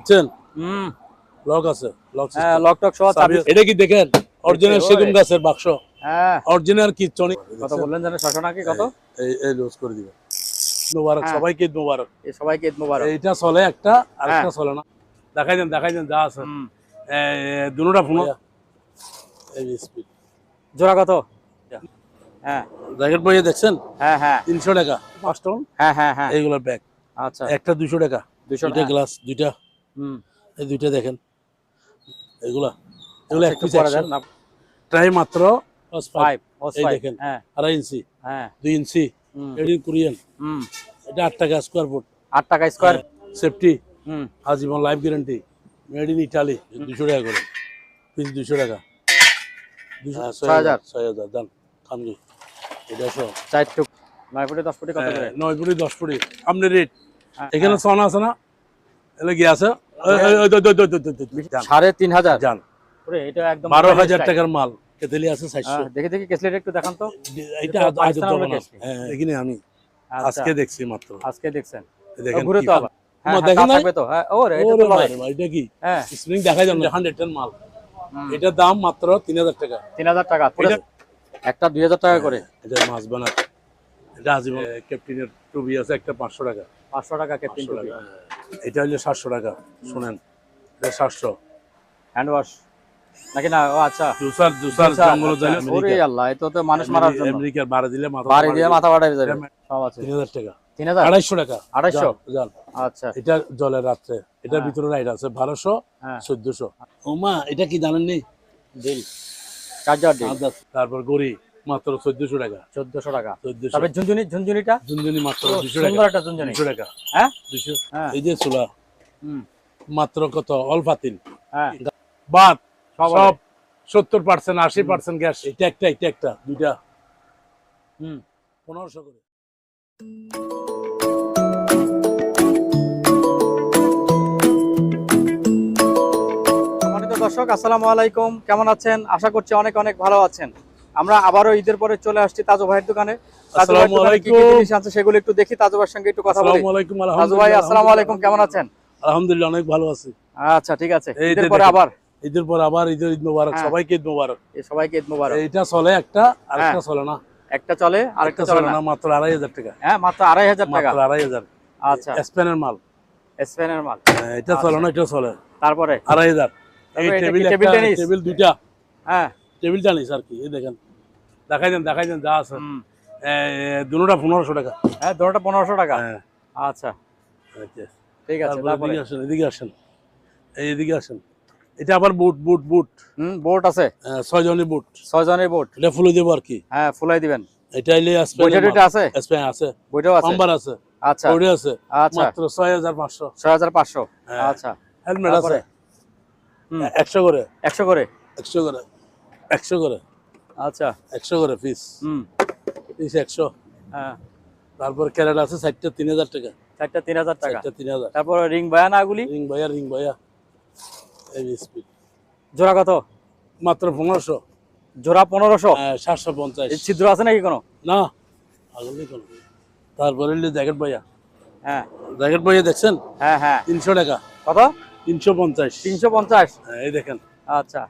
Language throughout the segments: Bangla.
বুঝছেন? হুম, লক আছে, লক হ্যাঁ, সিস্টেম। লক টক সহ চাবি। এটা কি দেখেন? অরিজিনাল ওই। সেগুন গাছের বাক্স। হ্যাঁ, অরিজিনাল কি চনি। কত বললেন জানেন? 600 নাকি কত? এই লুজ করে দিবেন। মোবারক, হ্যাঁ, সবাইকে ঈদ মোবারক। এই সবাইকে ঈদ মোবারক। এইটা চলে একটা, হ্যাঁ, আরেকটা চলে না। দেখাই দেন যা আছে। হুম, দুটোটা ফোন। এই স্পিড। জোড়া কত? হ্যাঁ, জ্যাকেট বইয়ে দেখছেন? হ্যাঁ, হ্যাঁ, 300 টাকা 5 টন। হ্যাঁ, হ্যাঁ, হ্যাঁ, এইগুলোর ব্যাগ। আচ্ছা, একটা 200 টাকা। 200 দুইটা গ্লাস, দুইটা। হুম, এই দুইটা দেখেন। এগুলা আচ্ছা, এক একটু পিস পরে 100। দেন না। ট্রাই মাত্র 5 এই দেখেন। হ্যাঁ, 2.5 ইঞ্চি, হ্যাঁ, 2 ইঞ্চি। হুম, এডি কোরিয়ান। হুম, এটা 8 টাকা স্কয়ার ফুট। 8 টাকা স্কয়ার। সেফটি, হুম, আজীবন life guarantee. Made in Italy. 200 টাকা করে। পিস 200 টাকা। 6000 6,000 দাম। খানগি। এটা সব 4 টুক 9 ফুটে 10 ফুটে কত করে? 9 ফুটি 10 ফুটি। আপনি রেট। হ্যাঁ, এখানে সোনা আছে না? এলে কি আছে? যান। 3500 যান। ওরে এটা একদম 12,000 টাকার মাল। কেতেলি আছে 400। দেখি দেখি কেসলেট একটু দেখান তো। এটা তো আজ পাকিস্তান তো আমলের না। কেসলি। হ্যাঁ, এখানে আমি আচ্ছা, আজকে দেখছি মাত্র। আজকে দেখছেন। দেখেন ঘুরে কি তো ভাব। আবার। হ্যাঁ, তোমার হ্যাঁ, দেখেন তা নাই? থাকবে তো। হ্যাঁ, ওরে এটা ওরে তো লড়াই। বাবা, ভাই, এটা কি? হ্যাঁ, স্প্রিং দেখাই যান না, 110 মাল। এটার দাম মাত্র 3,000 টাকা। 3000 টাকা পুরো এটা- একটা 2000 টাকা করে। এটা মাছ বানা। এটা আজীবন ক্যাপ্টেনের টুপি আছে একটা 500 টাকা। 500 টাকা ক্যাপ্টেন 500 টুপি। টাকা। এটা হলো 700 টাকা। শুনেন, এটা 700। হ্যান্ড ওয়াশ নাকি না? ও আচ্ছা, জুসার আচ্ছা, জঙ্গল আচ্ছা। যাইলে ওরে আল্লাহ, এ তো মানুষ মারার জন্য। আমেরিকার বাড়ি দিলে মাথা বাড়ি দিয়ে মাথা বাড়াই যাবে। সব আছে। 3,000 টাকা। 3000 250 টাকা। 250 জান। আচ্ছা, এটা জলের রাত্রে। এটার হ্যাঁ। ভিতরে রাইড আছে 1200, হ্যাঁ, 1400। ওমা, এটা কি জানেন নি? ডিল চার্জার ডিল তারপর গড়ি মাত্র 1400 টাকা। 1400 টাকা। 1400। তবে ঝুনঝুনিটা ঝুনঝুনি মাত্র 200 সুন্দর টাকা। একটা ঝুনঝুনি। 200 টাকা। হ্যাঁ, 200। হ্যাঁ, এই যে চুলা হুম, মাত্র কত? অল্পাতিল। হ্যাঁ, বাদ সব সব 70%, 80% গ্যাস। এটা একটা দুইটা হুম। 1500 করে। সম্মানিত দর্শক, আসসালামু আলাইকুম। কেমন আছেন? আশা করছি অনেক অনেক ভালো আছেন। আমরা আবারও ঈদের পরে চলে আসছি তাজু ভাইয়ের দোকানে। তাজু ভাইয়ের দোকানে কি কি জিনিস আছে সেগুলো একটু দেখি, তাজু ভাইয়ের সঙ্গে একটু কথা বলি। আসসালামু আলাইকুম। তাজু ভাই, আসসালামু আলাইকুম, কেমন আছেন? আলহামদুলিল্লাহ, অনেক ভালো আছি। আচ্ছা, ঠিক আছে। এই ঈদের যে পরে দেখেন। আবার ঈদের পর আবার ঈদ মোবারক। হ্যাঁ। সবাইকে ঈদ মোবারক। এই সবাইকে ঈদ মোবারক। এইটা চলে একটা, আরেকটা হ্যাঁ। চলে না। একটা চলে আরেকটা চলে না। মাত্র 2,500 টাকা। হ্যাঁ, মাত্র 2500 টাকা। মাত্র 2,500। আচ্ছা, স্পেনের মাল। স্পেনের মাল। এটা চলে না, এটা চলে তারপরে 2,500। এই তারপরে এটা কি টেবিল টেবিল একটা, টেনিস? টেবিল দুইটা। হ্যাঁ, টেবিল টেনিস আর কি। এই দেখেন। দেখাই দেন যা আছে। হুম, দুটোটা 1500 টাকা। হ্যাঁ, দুটোটা 1500 টাকা। হ্যাঁ, আচ্ছা, আচ্ছা। ঠিক আছে। তারপরে তারপরে এদিকে আসেন। এদিকে আসেন। এটা আবার বুট। বোট আছে 6 জনের বুট। 6 জনের বোট। এটা ফুলে দেবো আর কি। হ্যাঁ, ফুলাই দিবেন। এটা হইলে বইটা আছে? স্পেন আছে। বইটাও আছে? নাম্বার আছে। আচ্ছা, ওরে আছে। আচ্ছা, মাত্র 6,500। 6500। হ্যাঁ। আচ্ছা, হেলমেট আছে। তারপরে? হুম, 100 করে। 100 করে। 100 করে। 100 করে। আচ্ছা, 100 করে পিস। হুম, পিস 100। হ্যাঁ, তারপর ক্যারেট আছে 60টা 3,000 টাকা। চারটা 3000 টাকা। 60টা 3,000। তারপরে রিং বায়ানাগুলি রিং ভাইয়া। এই স্পিড। জোড়া কত? মাত্র 1500। জোড়া 1500। 750। এই ছিদ্র আছে নাকি কোনো? না, আগলে কোন। তারপরে জ্যাকেট ভাইয়া। হ্যাঁ, জ্যাকেট ভাইয়া দেখছেন? হ্যাঁ, হ্যাঁ। 300 টাকা। কত? 350। 350। এই দেখেন। আচ্ছা,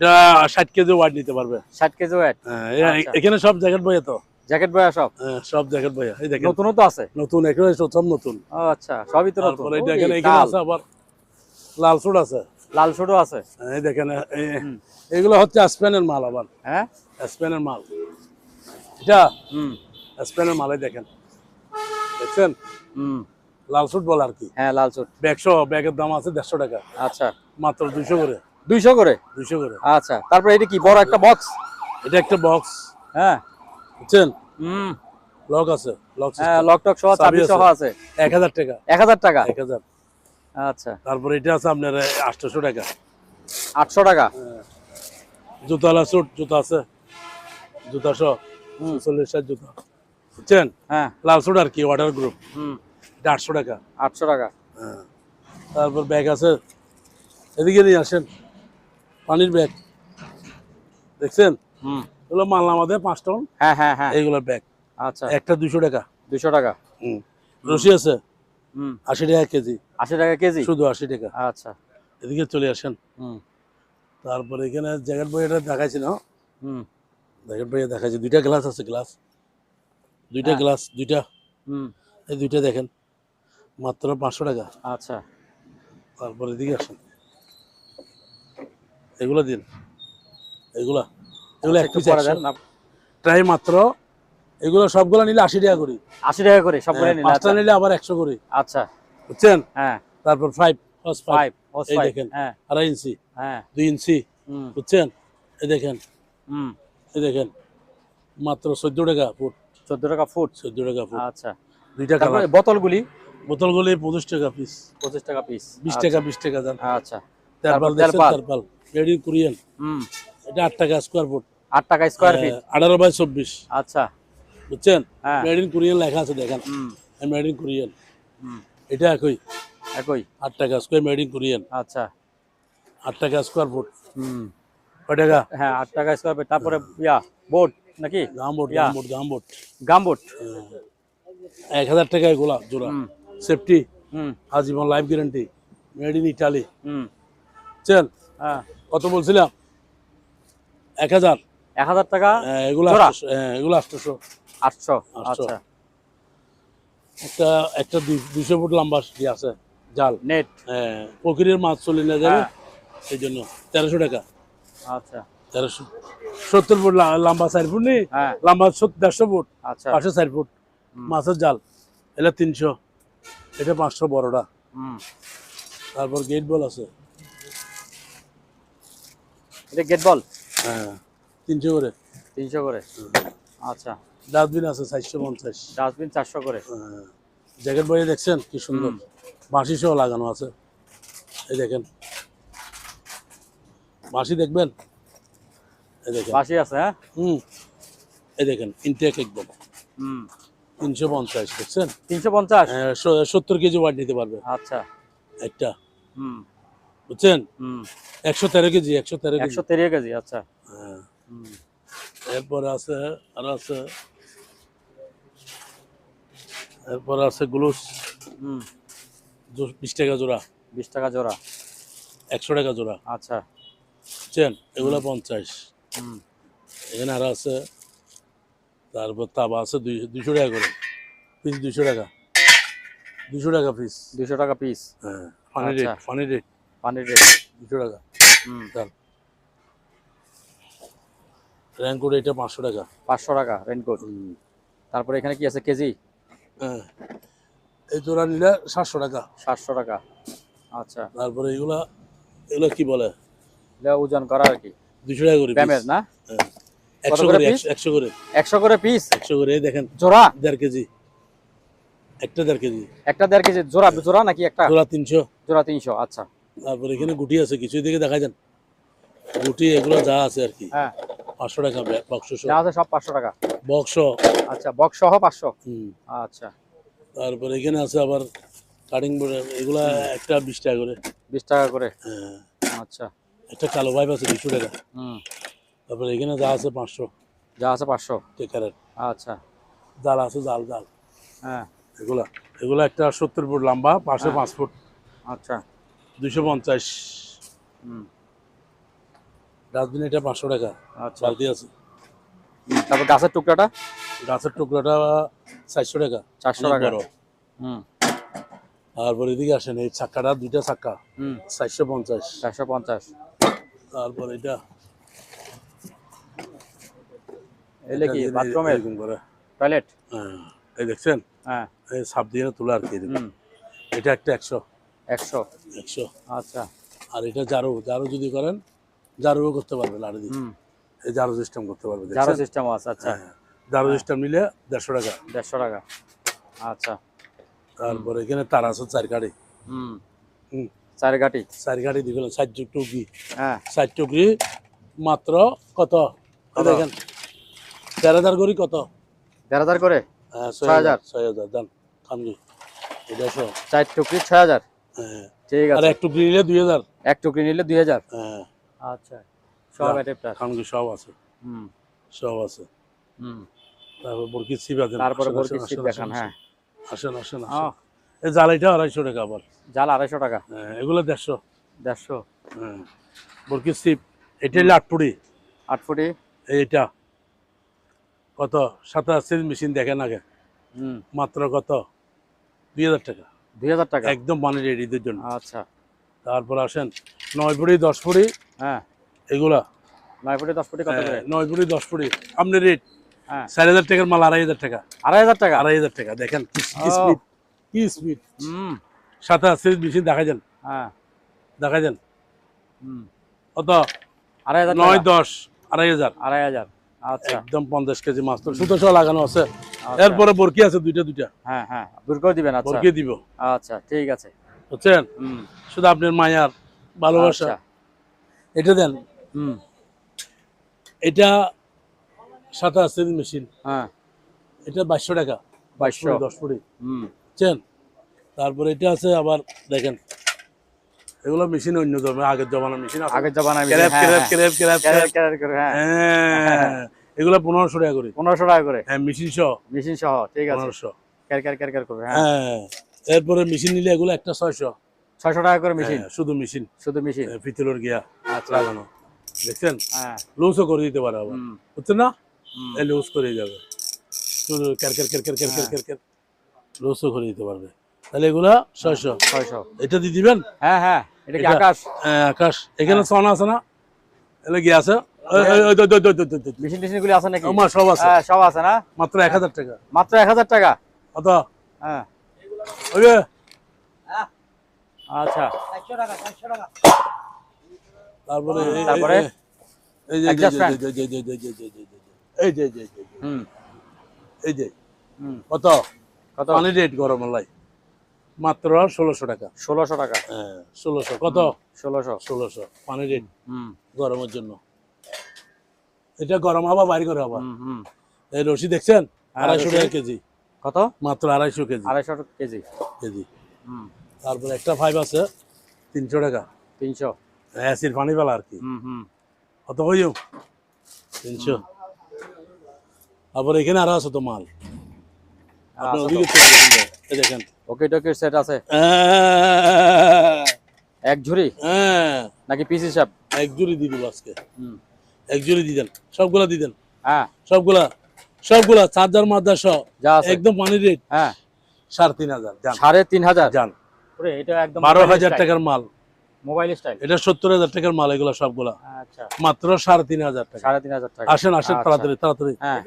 এটা 60 কেজি ওয়াট নিতে পারবে। 60 কেজি ওয়েট। আচ্ছা। এখানে সব জ্যাকেট ভাইয়া তো। জ্যাকেট বয়া সব সব জ্যাকেট ভাইয়া। এই দেখেন। নতুনও তো আছে? নতুন, একেবারে সব নতুন। ও আচ্ছা, সবই তো নতুন। তারপরে এই দেখেন, এখানে আছে আবার লাল সুট আছে। লাল শুটও আছে। এই দেখেন, এগুলো হচ্ছে স্পেনের মাল আবার। হ্যাঁ, স্পেনের মাল। এটা হুম, স্পেনের মাল। এই দেখেন। দেখছেন? হুম, লাল সুট বল আর কি। হ্যাঁ, লাল শুট। ব্যাগের দাম আছে 150 টাকা। আচ্ছা, মাত্র 200 করে। 200 করে। 200 করে। আচ্ছা, তারপরে এটা কি বড় একটা বক্স? এটা একটা বক্স। হ্যাঁ, বুঝছেন? হুম, লক আছে। লক হ্যাঁ, সিস্টেম। লক টক সহ চাবি সহ আছে। 1000 টাকা। 1000 টাকা। 1000। আচ্ছা, তারপরে এটা আছে আপনার 800 টাকা। 800 টাকা। জুতালা সুট, জুতা আছে। জুতা সহ 46 জুতা। বুঝছেন? হ্যাঁ, লাল সুট আর কি, ওয়াটার গ্রুপ। হুম, এটা 800 টাকা। 800 টাকা। হ্যাঁ। তারপর ব্যাগ আছে। এদিকে নিয়ে আসেন। পানির ব্যাগ। দেখছেন? হুম, এগুলো মাল আমাদের 5 টন। হ্যাঁ, হ্যাঁ, হ্যাঁ। এইগুলোর ব্যাগ। আচ্ছা, একটা 200 টাকা। 200 টাকা। রশি আছে। হুম 80 টাকা কেজি, 80 টাকা কেজি। শুধু 80 টাকা। আচ্ছা। এদিকে চলে আসেন। হুম তারপরে এখানে জ্যাকেট বইটা দেখাইছি না, হুম জ্যাকেট বইয়ে দেখাইছি। দুইটা গ্লাস আছে, গ্লাস দুইটা, হ্যাঁ। গ্লাস দুইটা, হুম এই দুইটা দেখেন মাত্র 500 টাকা। আচ্ছা। তারপরে এদিকে আসেন, এগুলো দিন, এগুলা এগুলো আচ্ছা, এক একটু পিস পরে 100 দেন না। ট্রাই মাত্র। এগুলো সবগুলো নিলে 80 টাকা করে। 80 টাকা করে সবগুলো হ্যাঁ, নিলে। পাঁচটা আচ্ছা নিলে আবার 100 করে, আচ্ছা। বুঝছেন? হ্যাঁ তারপর 5 হস 5, 5 হোস এই 5। দেখেন হ্যাঁ 2.5 ইঞ্চি, হ্যাঁ 2 ইঞ্চি, হুম বুঝছেন? এই দেখেন, হুম এই দেখেন মাত্র 14 টাকা ফুট, 14 টাকা ফুট। 14 টাকা ফুট। আচ্ছা। দুইটা তারপরে কালার। বোতলগুলি বোতলগুলি 25 টাকা পিস, 25 টাকা পিস। 20 আচ্ছা টাকা, 20 টাকা দাম। আচ্ছা। তেরপাল তারপর দেখছেন? তেলপাল। তেরপাল রেডি কোরিয়ান, হুম এটা 8 টাকা স্কোয়ার ফুট, 8 টাকা স্কয়ার ফিট। 18 বাই 24, আচ্ছা। বুঝছেন? হ্যাঁ মেড ইন কোরিয়ান লেখা আছে, দেখেন হুম মেড ইন কোরিয়ান। হুম এটা একই একই। 8 টাকা স্কোয়ার, মেড ইন কোরিয়ান, আচ্ছা 8 টাকা স্কোয়ার ফুট। হুম কয় টাকা? হ্যাঁ 8 টাকা স্কয়ার ফিট। তারপরে বোট নাকি? Gumboot, yeah gumboot, gumboot gumboot. 1000 টাকা এগুলা জোড়া। হুম সেফটি, হুম আজীবন life guarantee, made in Italy, হুম বুঝছেন? হ্যাঁ কত বলছিলাম? 1000। 1000 টাকা এগুলো জোড়া। 800, এগুলো 800। 800। 800। আচ্ছা। একটা একটা 200 ফুট লম্বা ইয়ে আছে জাল, নেট। পুকুরের মাছ চলে না যাবে, হ্যাঁ সেই জন্য 1300 টাকা। আচ্ছা 1300, 70 ফুট লম্বা 4 ফুট নেই, হ্যাঁ লম্বা 150 ফুট, আচ্ছা। পাশে 4 ফুট হুম মাছের জাল, এটা 300, এটা 500 বড়টা। হুম তারপর গেট বল আছে, এটা গেট বল 300 করে। 300 করে। আচ্ছা। ডাস্টবিন আছে 450। ডাস্টবিন 400 করে। জ্যাকেট বইয়ে দেখছেন কি সুন্দর, হুম। বাঁশি সহ লাগানো আছে, এই দেখেন বাঁশি দেখবেন, এই দেখেন। বাসি আছে হ্যাঁ। এই দেখেন ইনটেক একদম হুম 350, দেখছেন? 350। 70 কেজি ওয়াট নিতে পারবে আচ্ছা। একটা, হুম বুঝছেন? হুম 113 কেজি, 113 কেজি। 113 কেজি। আচ্ছা। হ্যাঁ। হুম এরপরে আছে, আর আছে, এরপরে আছে গ্লুস, হুম 20 টাকা জোড়া, 20 টাকা জোড়া। 100 টাকা জোড়া, আচ্ছা। বুঝছেন? এগুলো 50। হুম এখানে আর আছে, তারপর তাবা আছে 200 টাকা করে পিস, 200 টাকা, 200 টাকা পিস। 200 টাকা পিস। হ্যাঁ, ফানি আচ্ছা। রেট, ফানি রেট, পানির রেট। 200 টাকা। হুম র্যাঙ্কোড এটা 500 টাকা। 500 টাকা রেনকোট। তারপরে এখানে কি আছে? কেজি হ্যাঁ, এই জোড়া নিলে 700 টাকা। 700 টাকা। আচ্ছা। তারপরে এগুলা, এগুলো কি বলে, এটা ওজন করা আর কি, 200 টাকা করে ব্যামের পিস। না? হ্যাঁ, কত 100 করে করে, পিস? 100 করে, 100 করে পিস 100 করে। এই দেখেন জোড়া। 1.5 কেজি, একটা 1.5 কেজি, একটা 1.5 কেজি জোড়া। জোড়া নাকি একটা? জোড়া 300। জোড়া 300। আচ্ছা। তারপরে এখানে গুটি আছে কিছু, দিকে দেখা যান গুটি, এগুলো যা আছে আর কি হ্যাঁ 500 টাকা বক্স যা আছে সব 500 টাকা। বক্স। আচ্ছা বক্স সহ 500। হুম। আচ্ছা। তারপরে এখানে আছে আবার কাটিং বোর্ড, এগুলা একটা 20 টাকা করে। 20 টাকা করে। হ্যাঁ, আচ্ছা। একটা কালো পাইপ আছে 200 টাকা। হুম তারপরে এখানে যা আছে 500 যা আছে 500। টেকারের আচ্ছা। জাল আছে, জাল জাল, হ্যাঁ এগুলা এগুলা একটা 70 ফুট লম্বা, পাশে 5 ফুট, আচ্ছা। 250। হুম ডাস্টবিন এটা 500 টাকা। আচ্ছা। বালতি আছে। তারপর গাছের টুকরাটা গাছের টুকরাটা 400 টাকা, 400 অনেক টাকা। বড়। হুম তারপর এদিকে আসেন, এই চাক্কাটা, দুইটা চাক্কা হুম 450। 450। তারপর এটা, এলে কি এটা বাথরুমের এরকম করে। টয়লেট? হ্যাঁ, এই দেখছেন, হ্যাঁ এই সাপ দিয়ে তোলা আর কি এরকম। হুম এটা একটা 100, 100। 100। আচ্ছা। আর এটা ঝাড়ু, ঝাড়ু যদি করেন ঝাড়ুও করতে পারবে লাড়ি দিয়ে, হুম এই ঝাড়ু সিস্টেম করতে পারবে, ঝাড়ু দেখছেন? সিস্টেম আছে। আচ্ছা। হ্যাঁ, ঝাড়ু সিস্টেম নিলে 150 টাকা। 150 টাকা। আচ্ছা। তারপরে এখানে তার আছে 4 গাড়ি। হুম হুম, 4 গাটি। 4 গাড়ি দিবেন, 4 টুকরি, হ্যাঁ 4 টুকরি মাত্র কত? এই কত? দেখেন 13,000 করি কত? 1,500 করে। 6,000, 6,000 দাম খানগি, এটা সহ। 4 টুকরি 6000। হ্যাঁ, ঠিক আর আছে। 1 টুকরি নিলে 2,000। এক টুকরি নিলে 2000। হ্যাঁ, আচ্ছা। সব অ্যাডাপ্টার। খানগি সব আছে, হুম সব আছে। হুম তারপর বরকির ছিপ আছে। তারপরে আসেন, বরকির আসেন, সিট আসেন, দেখান। আসেন, হ্যাঁ আসেন, আসেন, ও আসেন। এই জালাইটা 250 টাকা আবার। জাল 250 টাকা। হ্যাঁ, এগুলো 150। 150। হ্যাঁ, বরকি সিপ এটা হলো 8 ফুটি। 8 ফুটি। এইটা কত 27 মেশিন দেখেন আগে, হুম। মাত্র কত 2000 টাকা। 2000 টাকা। একদম বানি রেডিদের জন্য। আচ্ছা। তারপর আসেন 9 ফুটি 10 ফুটি হ্যাঁ, এগুলা। 9 ফুটি 10 ফুটি কত করে? 9 ফুটি 10 ফুটি আপনি রেট হ্যাঁ, 4000 টাকার মাল 2500 টাকা। 2500 টাকা। 2500 টাকা দেখেন কি ও। স্পিড, কি স্পিড। হুম। 27 মেশিন দেখা যান, হ্যাঁ। দেখা যান হুম। কত 2500 9 টাকা। 10 2500। 2500। আচ্ছা। একদম 50 কেজি মাছ তো সুতো সহ লাগানো আছে। আচ্ছা। এরপরে বরকি আছে দুইটা। হ্যাঁ হ্যাঁ, দূর করে দিবেন। আচ্ছা। বরকি দিব, আচ্ছা, ঠিক আছে। বুঝছেন? হুম। শুধু আপনার মায়ার ভালোবাসা। আচ্ছা। এটা দেন, হুম। এটা 27 মেশিন, হ্যাঁ, এটা 2200 টাকা। 2200। 10 ফুটি, হুম। বুঝছেন? তারপরে এটা আছে আবার দেখেন, এগুলো মেশিন অন্য ধরনের, আগের জমানা মেশিন আছে। আগের জমানায় ক্যারেপ হ্যাঁ, ক্যারেপ হ্যাঁ। ক্যারেপ ক্যারেপ ক্যারেট ক্যারেট করে, হ্যাঁ। হ্যাঁ, এগুলো 1500 টাকা করে। 1500 টাকা করে। হ্যাঁ, মেশিন সহ মেশিন সহ, ঠিক আছে। 1500। ক্যার ক্যার ক্যার ক্যার করবে, হ্যাঁ। হ্যাঁ, এরপরে মেশিন নিলে এগুলো একটা 600। 600 টাকা করে মেশিন। হ্যাঁ, শুধু মেশিন, শুধু মেশিন। পিতলের গিয়া আচ্ছা। লাগানো, দেখছেন? হ্যাঁ। লুজও করে দিতে পারে আবার, হুম। বুঝছেন না? হুম। এই লুজ করে যাবে, শুধু car car car car car car হ্যাঁ। ক্যার ক্যার লুজও করে দিতে পারবে। তাহলে এগুলা 600। 600। এটা দিয়ে দিবেন। হ্যাঁ হ্যাঁ, এটা কি এটা- আকাশ? হ্যাঁ, আকাশ। এখানে হ্যাঁ। সোনা আছে না, এগুলো কি আছে? মেশিন টেশিন গুলি আছে নাকি? আমার সব আছে, হ্যাঁ, সব আছে না? মাত্র 1000 টাকা। মাত্র 1000 টাকা। কত? হ্যাঁ। ওই যে, আচ্ছা। তারপরে তারপরে? এই যে Adjust fan। এই যে হুম। এই যে হুম। কত কত? পানি রেট গরম লাই মাত্র 1600 টাকা। 1600 টাকা। হ্যাঁ, 1600 কত? 1600। 1600 পানি রেট হুম। গরমের জন্য। এটা গরম হওয়া বাইর করে হওয়া। হুম। হুম। এই রশি দেখছেন, হ্যাঁ, 250 টাকা রশি। কেজি, কত? মাত্র 250 কেজি 250 কেজি। কেজি। হুম। তারপরে একটা ফাইভ আছে 300 টাকা, 300। অ্যাসিড পানি বেলা আর কি। হুম। হুম। কত হইও 300। তারপরে এখানে আরো আছে তো মাল, আপনার আচ্ছা ওদিকে তো। চলে গেছেন। এই দেখেন, ওকে টোকে সেট আছে। এক ঝুড়ি হ্যাঁ, নাকি পিস হিসাব? এক জুড়ি দিয়ে দিব আজকে, হুম। এক জুড়ি দিয়ে দেন, সবগুলা দিয়ে দেন, হ্যাঁ, সবগুলা চার্জার মার্জার সহ যা আছে। একদম পানি রেট হ্যাঁ। 3500। যান 3500। যান, ওরে, এটা একদম 12000 টাকার মাল, মোবাইল স্টাইল। এটা 70000 টাকার মাল, এগুলো সবগুলা আচ্ছা। মাত্র 3500 টাকা। 3500 টাকা। আসেন আচ্ছা। তাড়াতাড়ি তাড়াতাড়ি। হ্যাঁ,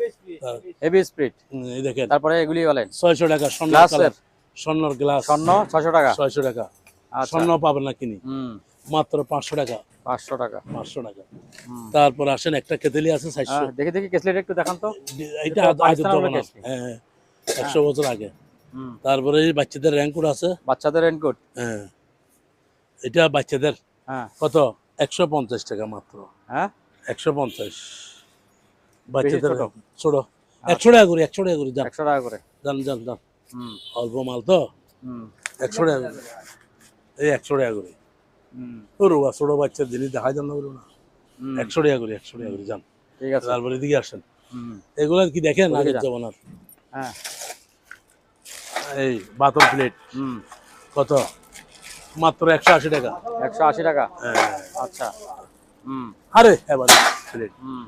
হেভি স্পিড। এই দেখেন, তারপরে এগুলি বলেন 600 টাকা স্বর্ণ গ্লাসের। কালার, স্বর্ণর গ্লাস স্বর্ণ 600 টাকা। 600 টাকা। আচ্ছা। স্বর্ণ পাবেন না কিনি, হুম। মাত্র 500 টাকা। 500 টাকা। 500 টাকা। হুম। তারপর আসেন একটা কেতেলি আছে 400। দেখি দেখি কেসলেট একটু দেখান তো। এটা এটা আগের পাকিস্তান আমলের জমানা। কেসলি। হ্যাঁ, 100 বছর আগে। হুম। তারপরে এই বাচ্চাদের র্যাঙ্কুট আছে। বাচ্চাদের রেনকোট। হ্যাঁ, এটা বাচ্চাদের হ্যাঁ। কত 150 টাকা মাত্র। হ্যাঁ। 150 বাচ্চাদের ছোট? ছোট 100 টাকা করে, 100 টাকা করে। যান 100 টাকা করে। যান যান যান, হুম। অল্প মাল তো, হুম। 100 টাকা করে। এই 100 টাকা করে। হুম। ওর ছোট বাচ্চার জিনিস দেখা যান না, না হুম। 100 টাকা করে, 100 টাকা করে। যান, ঠিক আছে। তারপরে এদিকে আসেন, হুম। এগুলো কি দেখেন ওদিকে আগের যান। জমানার। হ্যাঁ। এই বাতল প্লেট হুম। কত মাত্র 180 টাকা। 180 টাকা। হ্যাঁ, আচ্ছা। হুম। আরে এবার প্লেট হুম।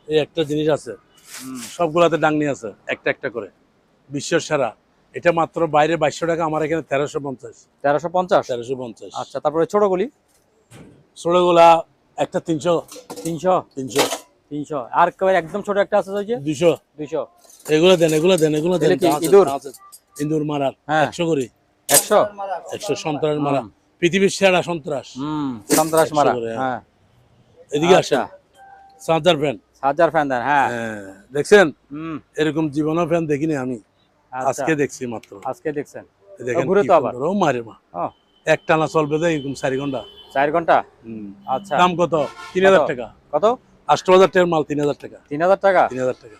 এই একটা জিনিস আছে, হুম। সবগুলাতে ডাংনি আছে একটা একটা করে, বিশ্বের সেরা। এটা মাত্র বাইরে 2200 টাকা, আমার এখানে 1350। 1350। 1350। আচ্ছা, তারপরে ছোটগুলি ছোটগুলা একটা 300 300। 300 300। আর কেউ একদম ছোট একটা আছে ওই যে 200। 200। এগুলো দেন, এগুলো দেন, এগুলো দেন। এগুলো কি আছে, ইঁদুর? আছে। ইঁদুর মারার হ্যাঁ। 100 করে। 100। 100 সন্ত্রাস মারা, পৃথিবীর সেরা সন্ত্রাস। হুম। সন্ত্রাস 100 মারা। করে, হ্যাঁ। এদিকে আচ্ছা। আসেন, চার্জার ফ্যান। চার্জার ফ্যান দেন, হ্যাঁ। হ্যাঁ, দেখছেন হুম। এরকম জীবনও ফ্যান দেখিনি আমি, আচ্ছা। আজকে দেখছি মাত্র। আজকে দেখছেন? এই দেখেন ঘুরে কি তো আবার। সুন্দর। ও মারে মা, ও, এক টানা চলবে তো এরকম 4 ঘন্টা। 4 ঘন্টা। হুম। আচ্ছা। দাম কত? 3000 কত? টাকা। কত? 8000 টাকার মাল 3000 টাকা। 3000 টাকা। 3000 টাকা।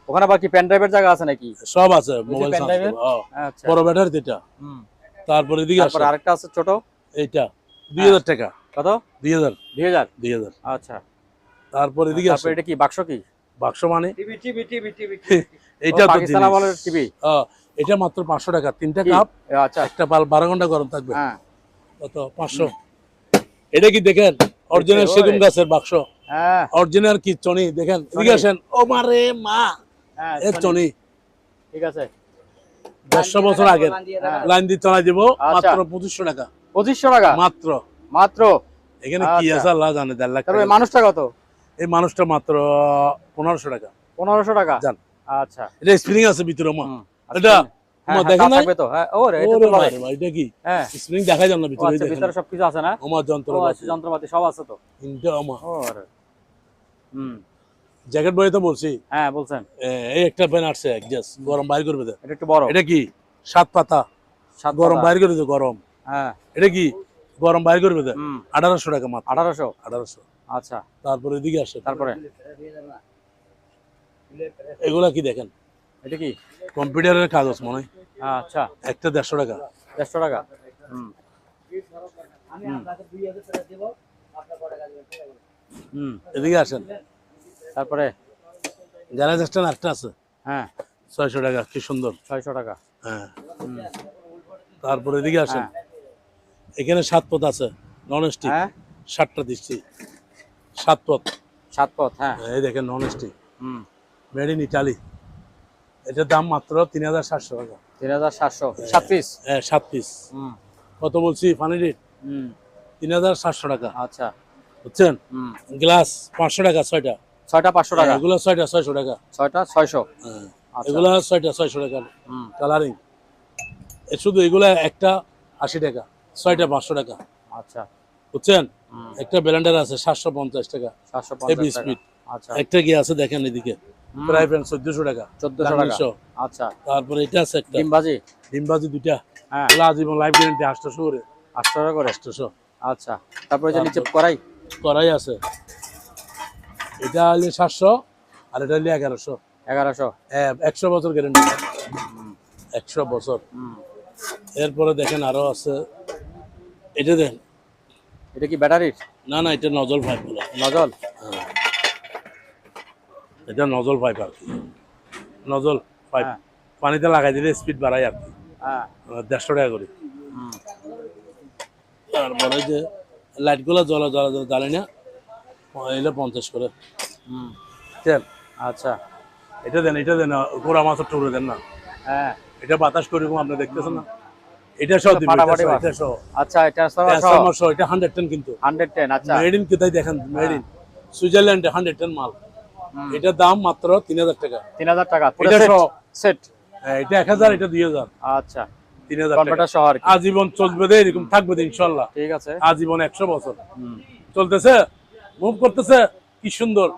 ওখানে বাকি পেন ড্রাইভের জায়গা আছে নাকি? সব আছে, ওই যে মোবাইল pen drive এর? চার্জ, আচ্ছা। বড় ব্যাটারি যেটা। হুম। তারপরে এদিকে তারপর আসেন, আরেকটা আছে ছোট। এইটা 2000 টাকা। কত? 2000। 2000। 2000। আচ্ছা। তারপর এদিকে তারপর আসেন, এটা কি বাক্স কি? বাক্স মানে টিভি টিভি টিভি টিভি। এইটা তো পাকিস্তান আমলের টিভি। এটা মাত্র 500 টাকা, 3টা কি? কাপ, আচ্ছা একটা পাল 12 ঘন্টা গরম থাকবে। হ্যাঁ কত? 500। এটা কি দেখেন অরিজিনাল ওরে। সেগুন গাছের বাক্স, হ্যাঁ অরিজিনাল কি চনি দেখেন, এদিকে চনি। আসেন। ও মারে মা, হ্যাঁ এ চনি ঠিক আছে 150 বছর আগের, হ্যাঁ। লাইন দিয়ে চালাই দিব আচ্ছা। মাত্র 2500 টাকা 2500 টাকা মাত্র। মাত্র। এখানে কি আচ্ছা। আছে আল্লাহ জানে, 1.5 লাখ তারপরে টাকা। মানুষটা কত? এই মানুষটা মাত্র 1500 টাকা 1500 টাকা জান। আচ্ছা এটা স্প্রিং আছে ভিতরে মা, হুম। এটা হ্যাঁ মা হ্যাঁ, দেখেন তা না, থাকবে তো হ্যাঁ ওরে এটা ওরে তো লড়াই। মারে মা, এটা কি হ্যাঁ স্প্রিং দেখা যায় না ও ভিতরে, আচ্ছা দেখেন ভিতরে সবকিছু আছে না? আমার ও যন্ত্রপাতি আচ্ছা যন্ত্রপাতি সব আছে তো। ইনটা আমা ওরে হুম জ্যাকেট বই তো বলছি। হ্যাঁ বলছেন এই একটা প্যান আসছে একজাস্ট গরম বাইর করবে দে। এটা একটু বড় এটা কি 7 পাতা, সাত গরম পাতা। বাইর করে দে গরম। হ্যাঁ এটা কি গরম বাইর করবে দে, হুম 1800 টাকা মাত্র 1800 1800। আচ্ছা তারপরে এদিকে আসে, তারপরে এগুলা কি দেখেন, এটা কি? কম্পিউটারের কাগজ মনে হয়, আচ্ছা একটা 150 টাকা। 150 টাকা হুম হুম এদিকে আসেন, তারপরে গ্যারেজ স্ট্যান্ড একটা আছে হ্যাঁ 600 টাকা, কি সুন্দর। 600 টাকা হ্যাঁ হুম তারপরে এদিকে আসেন, হ্যাঁ এখানে 7 পথ আছে নন স্টিক, হ্যাঁ 7টা দিচ্ছি 7 পথ। 7 পথ হ্যাঁ এই দেখেন non stick, hmm made in Italy. এটার দাম মাত্র 3700 টাকা। 3700 7 পিস 7 পিস। হুম কত বলছি ফানি রেট? হুম 3700 টাকা, আচ্ছা বুঝছেন। হুম গ্লাস 500 টাকা 6টা, 6টা 500 টাকা এগুলো 6টা 600 টাকা। 6টা 600 হ্যাঁ, আচ্ছা এগুলা 6টা 600 টাকা হুম কালারিং। শুধু এগুলা একটা 80 টাকা, 6টা 500 টাকা, আচ্ছা বুঝছেন। হুম একটা ব্লেন্ডার আছে 750 টাকা, 750 হেভি টাকা স্পিড। আচ্ছা একটা কি আছে দেখেন এদিকে, হুম, প্রায় 1400 টাকা 1400 টাকা 1900। আচ্ছা তারপরে এটা আছে একটা ডিমবাজি ডিমবাজি, দুইটা হ্যাঁ এগুলো আজীবন লাইফ গ্যারান্টি 800 করে 800 টাকা করে 800। আচ্ছা তারপরে যে নিচে করাই করাই আছে, এটা হলে 700 আর এটা হলে 1100। 1100 100 বছর গ্যারান্টি, 100 বছর। হুম এরপরে দেখেন আরো আছে, এটা দেখেন, এটা কি ব্যাটারির না না এটা নজল পাইপ গুলো, নজল এটা নজল পাইপ আর কি, নজল পাইপ হ্যাঁ পানিতে লাগাই দিলে স্পিড বাড়ায় আর কি। হ্যাঁ 150 টাকা করে। হুম তারপরে যে লাইট গুলো জ্বালে না, এলে 50 করে। হুম বুঝছেন? আচ্ছা এটা দেন, এটা দেন, গোড়া মাছের টুকরো দেন না, হ্যাঁ এটা বাতাস করে আপনি দেখতেছেন না, এটা সহ দিবেন, ফাটাফাটি মাছ। এটা সহ আচ্ছা এটা সহ ট্রান্সফরমার সহ, এটা 110 কিন্তু 110 আচ্ছা মেড ইন কোথায় দেখেন, মেড ইন সুইজারল্যান্ডে 110 মাল। হুম, এটার দাম মাত্র 3000 টাকা। 3000 টাকা পুরো এটা সেট সহ। সেট এটা 1000, এটা 2000, আচ্ছা 3000 টাকা। কম্পিউটার সহ আর কি আজীবন চলবে দে, এরকম থাকবে দে ইনশাআল্লাহ, ঠিক আছে আজীবন 100 বছর হুম চলতেছে, মুভ করতেছে, কি সুন্দর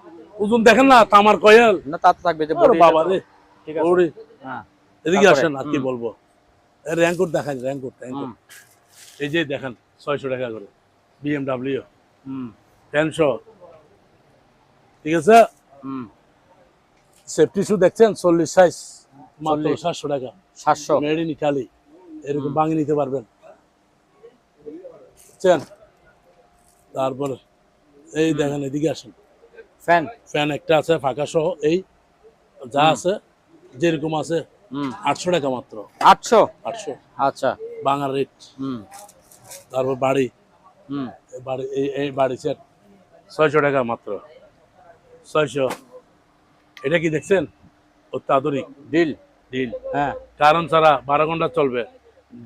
ওজন দেখেন না, তামার কয়েল। না তা তো থাকবে যে ওরে বডি বাবা রে, ঠিক আছে ওরে হ্যাঁ এদিকে তারপরে? আসেন, আর কি বলবো, র্যাঙ্কোট দেখান, র্যাঙ্কোট হুম এই যে দেখেন 600 টাকা করে BMW হুম 1000, ঠিক আছে। হুম সেফটি শু দেখছেন 40 সাইজ মাত্র 40 700 টাকা, 700 মেড ইন ইটালি, এরকম ভাঙে নিতে পারবেন, বুঝছেন। তারপরে এই দেখেন এদিকে আসেন, ফ্যান ফ্যান একটা আছে ফাঁকা সহ, এই যা আছে যেরকম আছে হুম 800 টাকা মাত্র, 800 800 আচ্ছা বাংলা রেট। হুম তারপর বাড়ি, হুম এই বাড়ি, এই বাড়ি সেট 600 টাকা মাত্র, 600। এটা কি দেখছেন, অত্যাধুনিক ডিল ডিল, হ্যাঁ কারণ ছাড়া 12 ঘন্টা চলবে,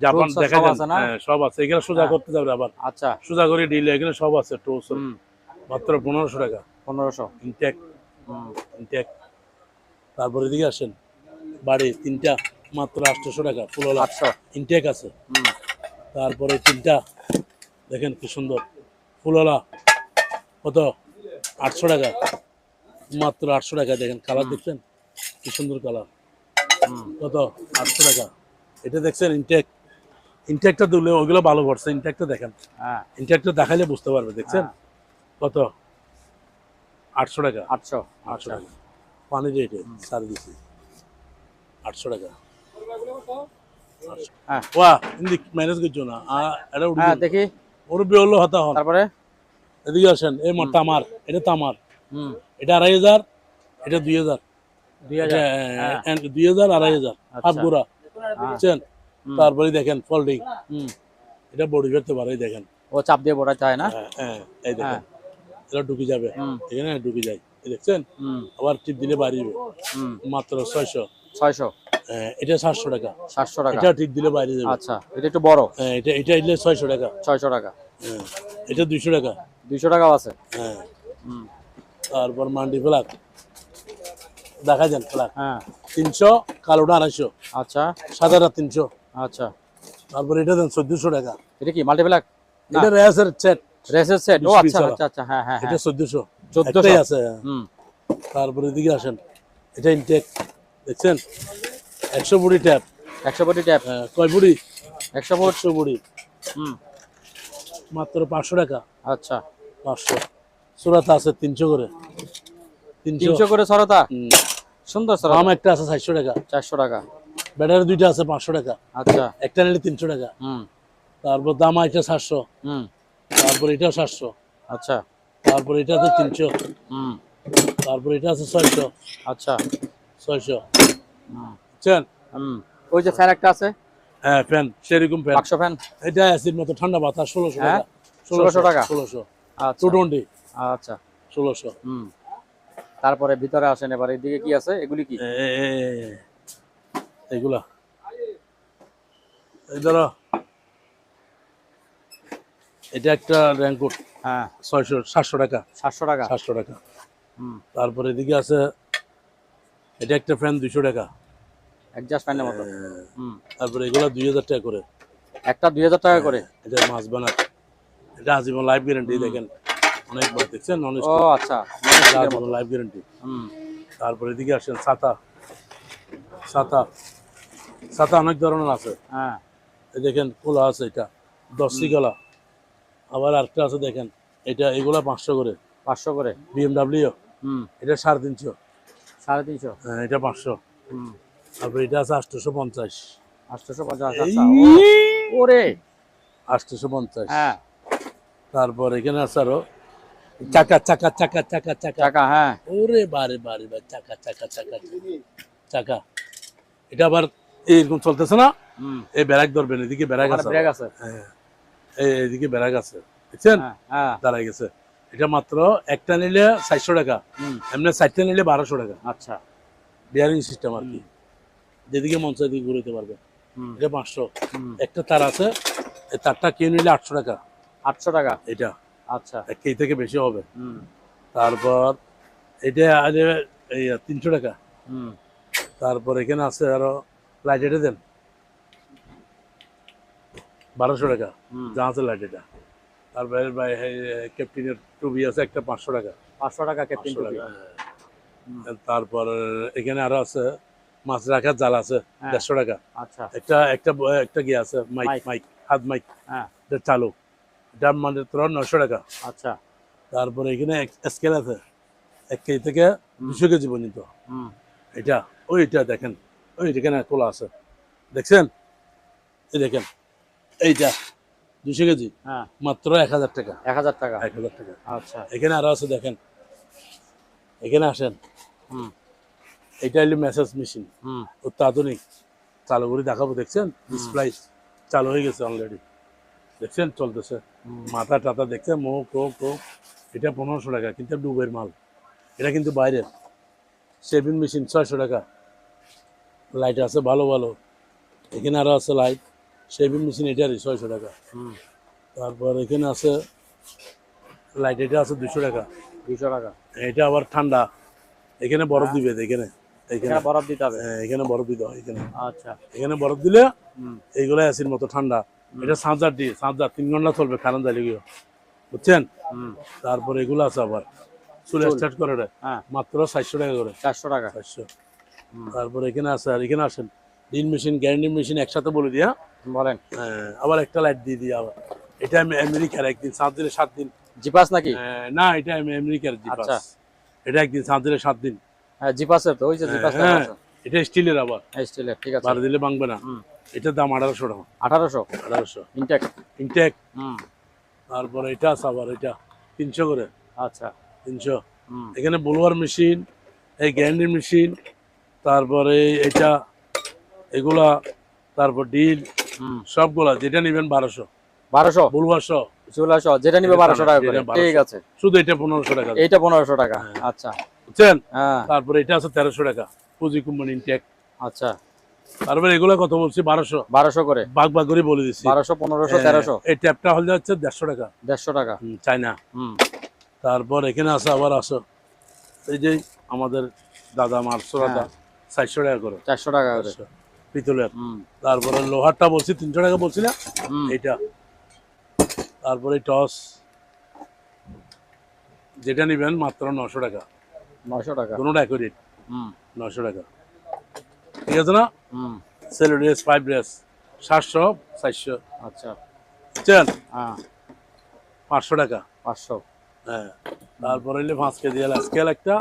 জাপান Tools দেখা সব যায়, আছে না? হ্যাঁ সব আছে, এখানে সোজা হ্যাঁ। করতে যাবে আবার, আচ্ছা সোজা করে ডিল, এখানে সব আছে টোস, হুম মাত্র 1500 টাকা 1500 ইনটেক, হুম ইনটেক। তারপর এদিকে আসেন, বাড়ি 3টা মাত্র 800 টাকা ফুলওয়ালা 800 ইনটেক আছে। হুম তারপরে 3টা দেখেন কি সুন্দর ফুলওয়ালা, কত 800 টাকা মাত্র, 800 টাকা। দেখেন কালার দেখছেন কি সুন্দর কালার, হুম কত 800 টাকা। এটা দেখছেন ইনটেক, ইনটেকটা দিলে ওইগুলো ভালো পড়ছে, ইনটেকটা দেখেন, হ্যাঁ ইনটেকটা দেখাইলে বুঝতে পারবে, দেখছেন হ্যাঁ। কত 800 টাকা, 800 800 টাকা পানি রেটে সারি দিছি 800 টাকা। হ্যাঁ ওয়া ইন্দি ম্যানেজ করছো না, এটা উঠবে, হ্যাঁ দেখি ওর বিহলো হতা হন। তারপরে এদিকে আসেন, এই তামার, এটা তামার, হুম এটা 2500, এটা 2000, 2000 হ্যাঁ 2000 2500 হাফ আচ্ছা। গুড়া বুঝছেন? হুম। তারপরে দেখেন ফোল্ডিং, হুম। এটা বডি ফেরতে পারে, এই দেখেন। ও চাপ দিয়ে বড়াইতে হয় না? হ্যাঁ, হ্যাঁ, এই দেখেন, হ্যাঁ। এটা ঢুকে যাবে, হুম। এখানে ঢুকে যায়, এই দেখছেন? হুম। আবার টিপ দিলে বাড়িবে, হুম। মাত্র 600। 600। এটা 700 টাকা, 700 টাকা। এটা টিপ দিলে বাইরে যাবে। আচ্ছা, এটা একটু বড়। এটা এলে 600 টাকা। 600 টাকা। হ্যাঁ, এটা 200 টাকা। 200 টাকাও আছে। হ্যাঁ, হুম। তারপর মান্ডি ফ্লাগ দেখা যান, ফ্লাগ হ্যাঁ। 300, কালোটা 250, আচ্ছা। সাদাটা 300। আচ্ছা। তারপর এটা দেন 1400 টাকা। এটা কি মাল্টিপ্লাক? না, এটা রেসের সেট, রেসের সেট। ও 20 আচ্ছা পিস আচ্ছা আচ্ছা, হ্যাঁ হ্যাঁ এটা হ্যাঁ। 1400, 1400 একটাই আছে। হুম। তারপরে এদিকে আসেন, এটা ইনটেক দেখছেন, 100 বুড়ি ট্যাপ। 100 body tap. কয় বুড়ি? 100 ফুট। 100 বুড়ি, হুম। মাত্র 500 টাকা। আচ্ছা। 500। সুরাত আছে 300 করে, 300 করে সরতা। হুম। সুন্দর সরতা। আম একটা আছে 400 টাকা। 400 টাকা। ব্যাটারি দুইটা আছে 500 টাকা, আচ্ছা। একটা নিলে 300 টাকা। হুম। তারপর দামা এটা 700, হুম। তারপর এটাও 700, আচ্ছা। তারপর এটা আছে 300, হুম। তারপর এটা আছে 600, আচ্ছা। 600। হুম। বুঝছেন? হুম। ওই যে ফ্যান একটা আছে, হ্যাঁ, ফ্যান সেরকম ফ্যান। বাক্স ফ্যান। এটা অ্যাসিড মতো ঠান্ডা বাতাস 1600 হ্যাঁ? টাকা। 1600 টাকা। 1600, আচ্ছা। 220, আচ্ছা। 1600। হুম। তারপরে ভিতরে আসেন, এবার এদিকে কি আছে? এগুলি কি? এগুলা এই ধরো, এটা একটা র্যাঙ্কুট হ্যাঁ। 700 টাকা। 700 টাকা। 700 টাকা। হুম। তারপরে এদিকে আছে, এটা একটা ফ্যান 200 টাকা। অ্যাডজাস্ট ফ্যানের মতো। হুম। তারপরে এগুলা 2000 টাকা করে। একটা 2000 টাকা করে। এটা মাছ বানার, এটা আজীবন লাইফ গ্যারান্টি, দেখেন অনেক বড়, দেখছেন? নন ও স্টিক, আচ্ছা। আজীবন লাইফ গ্যারান্টি। হুম। তারপরে এদিকে আসেন, ছাতা, ছাতা, ছাতা অনেক ধরনের আছে। হ্যাঁ। এই দেখেন কোলা আছে, এটা 10 গলা। আবার আরেকটা আছে দেখেন, এটা এগুলা 500 করে। 500 করে। বিএমডাব্লিউ, হুম। এটা 350, 350। এটা 500। হুম। তারপরে এটা আছে 850, 850। এই আচ্ছা। ওরে। 850। হ্যাঁ। তারপর এখানে আছে আরো চাকা, চাকা, চাকা, চাকা, চাকা। টাকা। হ্যাঁ। ওরে বারে বারে বারে, চাকা, চাকা, চাকা, চাকা। এটা আবার এইরকম চলতেছে না, হুম। এই ব্যারাক ধরবেন, এদিকে ব্যারাক ওখানে আছে। ব্রেক আছে। হ্যাঁ, এইদিকে ব্যারাক আছে, দেখছেন? হ্যাঁ হ্যাঁ। দাঁড়াই গেছে। এটা মাত্র একটা নিলে 400 টাকা, হুম। এমনি 4টা নিলে 1200 টাকা। আচ্ছা। বিয়ারিং সিস্টেম আর কি, যেদিকে মন চায় এদিকে ঘুরাইতে পারবে। হুম। এটা 500। হুম। একটা তার আছে, এই তারটা কিনে নিলে 800 টাকা। 800 টাকা। এটা আচ্ছা। 1 কেজি থেকে বেশি হবে। হুম। তারপর এটা আছে এই 300 টাকা। হুম। তারপর এখানে আছে আরো লাইট, এটা দেন 1200 টাকা, হুম। যা আছে লাইট এটা। তারপরে ক্যাপ্টেনের টুপি আছে একটা 500 টাকা। 500 টাকা ক্যাপ্টেন 500 টুপি। টাকা, হ্যাঁ। তারপর এখানে আরো আছে, মাছ রাখার জাল আছে হ্যাঁ। 150 টাকা। আচ্ছা। একটা একটা একটা গিয়ে আছে মাইক, মাইক। মাইক হাত মাইক, হ্যাঁ। এটা চালু, এটা মানে তোর 900 টাকা। আচ্ছা। তারপরে এখানে স্কেল আছে 1 কেজি থেকে 200 কেজি পর্যন্ত। হুম। এটা ওইটা দেখেন, ওই এখানে খোলা আছে, দেখছেন? এই দেখেন, এইটা 200 কেজি, হ্যাঁ। মাত্র 1000 টাকা। 1000 টাকা। 1000 টাকা। আচ্ছা। এখানে আরো আছে দেখেন, এখানে আসেন, হুম। এটা হলো মেসেজ মেশিন, হুম। অত্যাধুনিক। চালু করে দেখাবো, দেখছেন? ডিসপ্লাই চালু হয়ে গেছে অলরেডি, দেখছেন? চলতেছে, মাথা টাথা দেখছেন, মুখ টোক টোক। এটা 1500 টাকা, কিন্তু ডুবের মাল, এটা কিন্তু বাইরের। শেভিং মেশিন 600 টাকা। লাইট আছে ভালো ভালো, এখানে আরো আছে লাইট। শেভিং মেশিন এটারই 600 টাকা। হুম। তারপর এখানে আছে লাইট, এটা আছে 200 টাকা। 200 টাকা। এটা আবার ঠান্ডা, এখানে বরফ দিবে, এখানে এখানে এখানে বরফ দিতে হবে। এখানে বরফ দিতে হয়, এখানে আচ্ছা। এখানে বরফ দিলে হুম। এইগুলো অ্যাসির মতো ঠান্ডা। এটা চার্জার দিয়ে, চার্জার 3 ঘন্টা চলবে কারেন্ট দিলে গিয়ে, বুঝছেন? হুম। তারপর এগুলো আছে আবার চুল স্টার্ট করে এটা, হ্যাঁ। মাত্র 400 টাকা করে। 400 টাকা। 400। তারপর এখানে আছে, আর এখানে আসেন ড্রিল মেশিন, গ্যারান্টি মেশিন একসাথে বলে দিয়া। বলেন। আবার একটা লাইট দিয়ে দিই আবার, এটা আমি আমেরিকার, একদিন 7 দিনে 7 দিন। জিপাস নাকি? না, এটা আমি আমেরিকার জিপাস। আচ্ছা। এটা একদিন 7 দিনে 7 দিন। হ্যাঁ, জিপাসের তো, ওই যে জিপাস হ্যাঁ, আছে। এটা স্টিলের আবার, স্টিলের, ঠিক আছে। বার দিলে ভাঙবে না। হুম। এটার দাম 1800 টাকা। 1800 1800 ইনটেক। ইনটেক। হুম। তারপরে এটা আছে আবার, এটা 300 করে। আচ্ছা। 300। হুম। এখানে ব্লোয়ার মেশিন, এই গ্যারান্টি মেশিন, তারপরে এটা, এগুলা তারপর ডিল হুম সবগুলা যেটা নেবেন 1200, 1200 বুলবাসো চলে আসো যেটা নিবে 1200 টাকা করে, যেটা ঠিক 1200 আছে। শুধু এটা 1500 টাকা, এইটা 1500 টাকা, আচ্ছা। বুঝছেন? হ্যাঁ তারপর এটা আছে 1300 টাকা পুঁজি কোম্পানি ইনটেক। আচ্ছা, তারপরে এগুলো কত বলছি 1200, 1200 করে, ভাগ ভাগ করে বলে দিচ্ছি। 1200 1500 1300, এই ট্যাপটা হলে হচ্ছে 150 টাকা, 150 টাকা। চাইনা। হুম তারপর এখানে আছে আবার আসো এই যে আমাদের দাদা মারসোরাটা হ্যাঁ। 400 টাকা করে, 400 টাকা করে। 400 পিতলের। হুম তারপরে লোহারটা বলছি 300 টাকা বলছি না, হুম এইটা। তারপরে টস যেটা নেবেন মাত্র 900 টাকা, 900 টাকা। দুটোটা একই রেট, হুম 900 টাকা, ঠিক আছে না? হুম সেলুডেস 5 ড্রেস 700 400, আচ্ছা। বুঝছেন? হ্যাঁ 500 টাকা। 500। হ্যাঁ, তারপরে হইলে 5 কেজি এলাচ স্কেল একটা,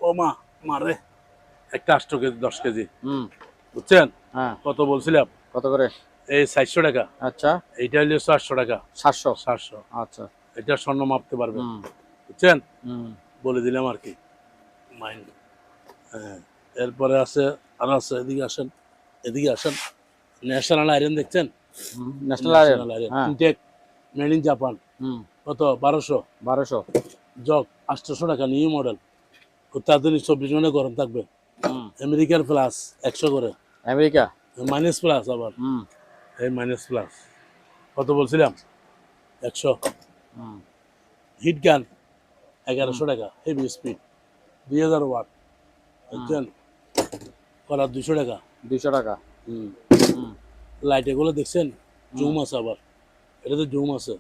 ও মা মারে একটা 8 কেজি 10 কেজি, হুম বুঝছেন? হ্যাঁ কত বলছিলাম? কত করে? এই 400 টাকা, আচ্ছা এইটা হইলে 400 টাকা, 700। 700। আচ্ছা। এটা স্বর্ণ মাপতে পারবে, হুম বুঝছেন? হুম বলে দিলাম আর কি মাইন্ড। হ্যাঁ, এরপরে আছে আর আছে, এদিকে আসেন, এদিকে আসেন। ন্যাশনাল আয়রন দেখছেন? National iron. হ্যাঁ ইনটেক মেড ইন জাপান, হুম কত 1200। 1200। জগ 800 টাকা, নিউ মডেল, অত্যাধুনিক 24 ঘন্টা গরম থাকবে। হুম আমেরিকার প্লাস 100 করে, আমেরিকা। মাইনাস প্লাস আবার, হুম এই মাইনাস প্লাস কত বলছিলাম? 100। হুম হিট গান 1100 টাকা, হেভি স্পিড 2000 ওয়াট, বুঝছেন? করার 200 টাকা। 200 টাকা। হুম, হুম লাইট এগুলো দেখছেন? জুম আছে আবার, এটাতে জুম আছে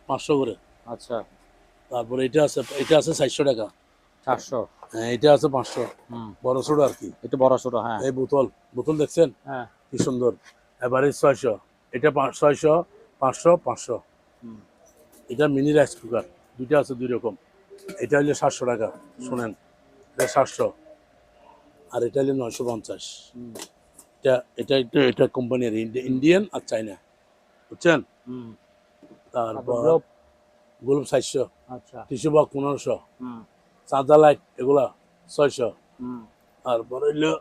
500 করে। আচ্ছা। তারপরে এটা আছে, এটা আছে 400 টাকা। 400। হ্যাঁ, এটা আছে 500, হুম বড় ছোট আর কি। একটু বড় ছোট। হ্যাঁ এই বোতল, বোতল দেখছেন হ্যাঁ। কি সুন্দর, এভারেজ 600, এটা 600 500 500। হুম এটা মিনি রাইস কুকার, দুইটা আছে দুই রকম। এটা হলে 700 টাকা, শুনেন, এটা 700, আর এটা হলে 950। হুম এটা এটা এটা এটা কোম্পানির ইন্ডিয়ান আর চাইনা, বুঝছেন? হুম তারপর গ্লোব। গ্লোব 400, আচ্ছা। টিস্যু বক্স 1500, হুম চার্জার লাইট এগুলা 600। হুম তারপর হইলো,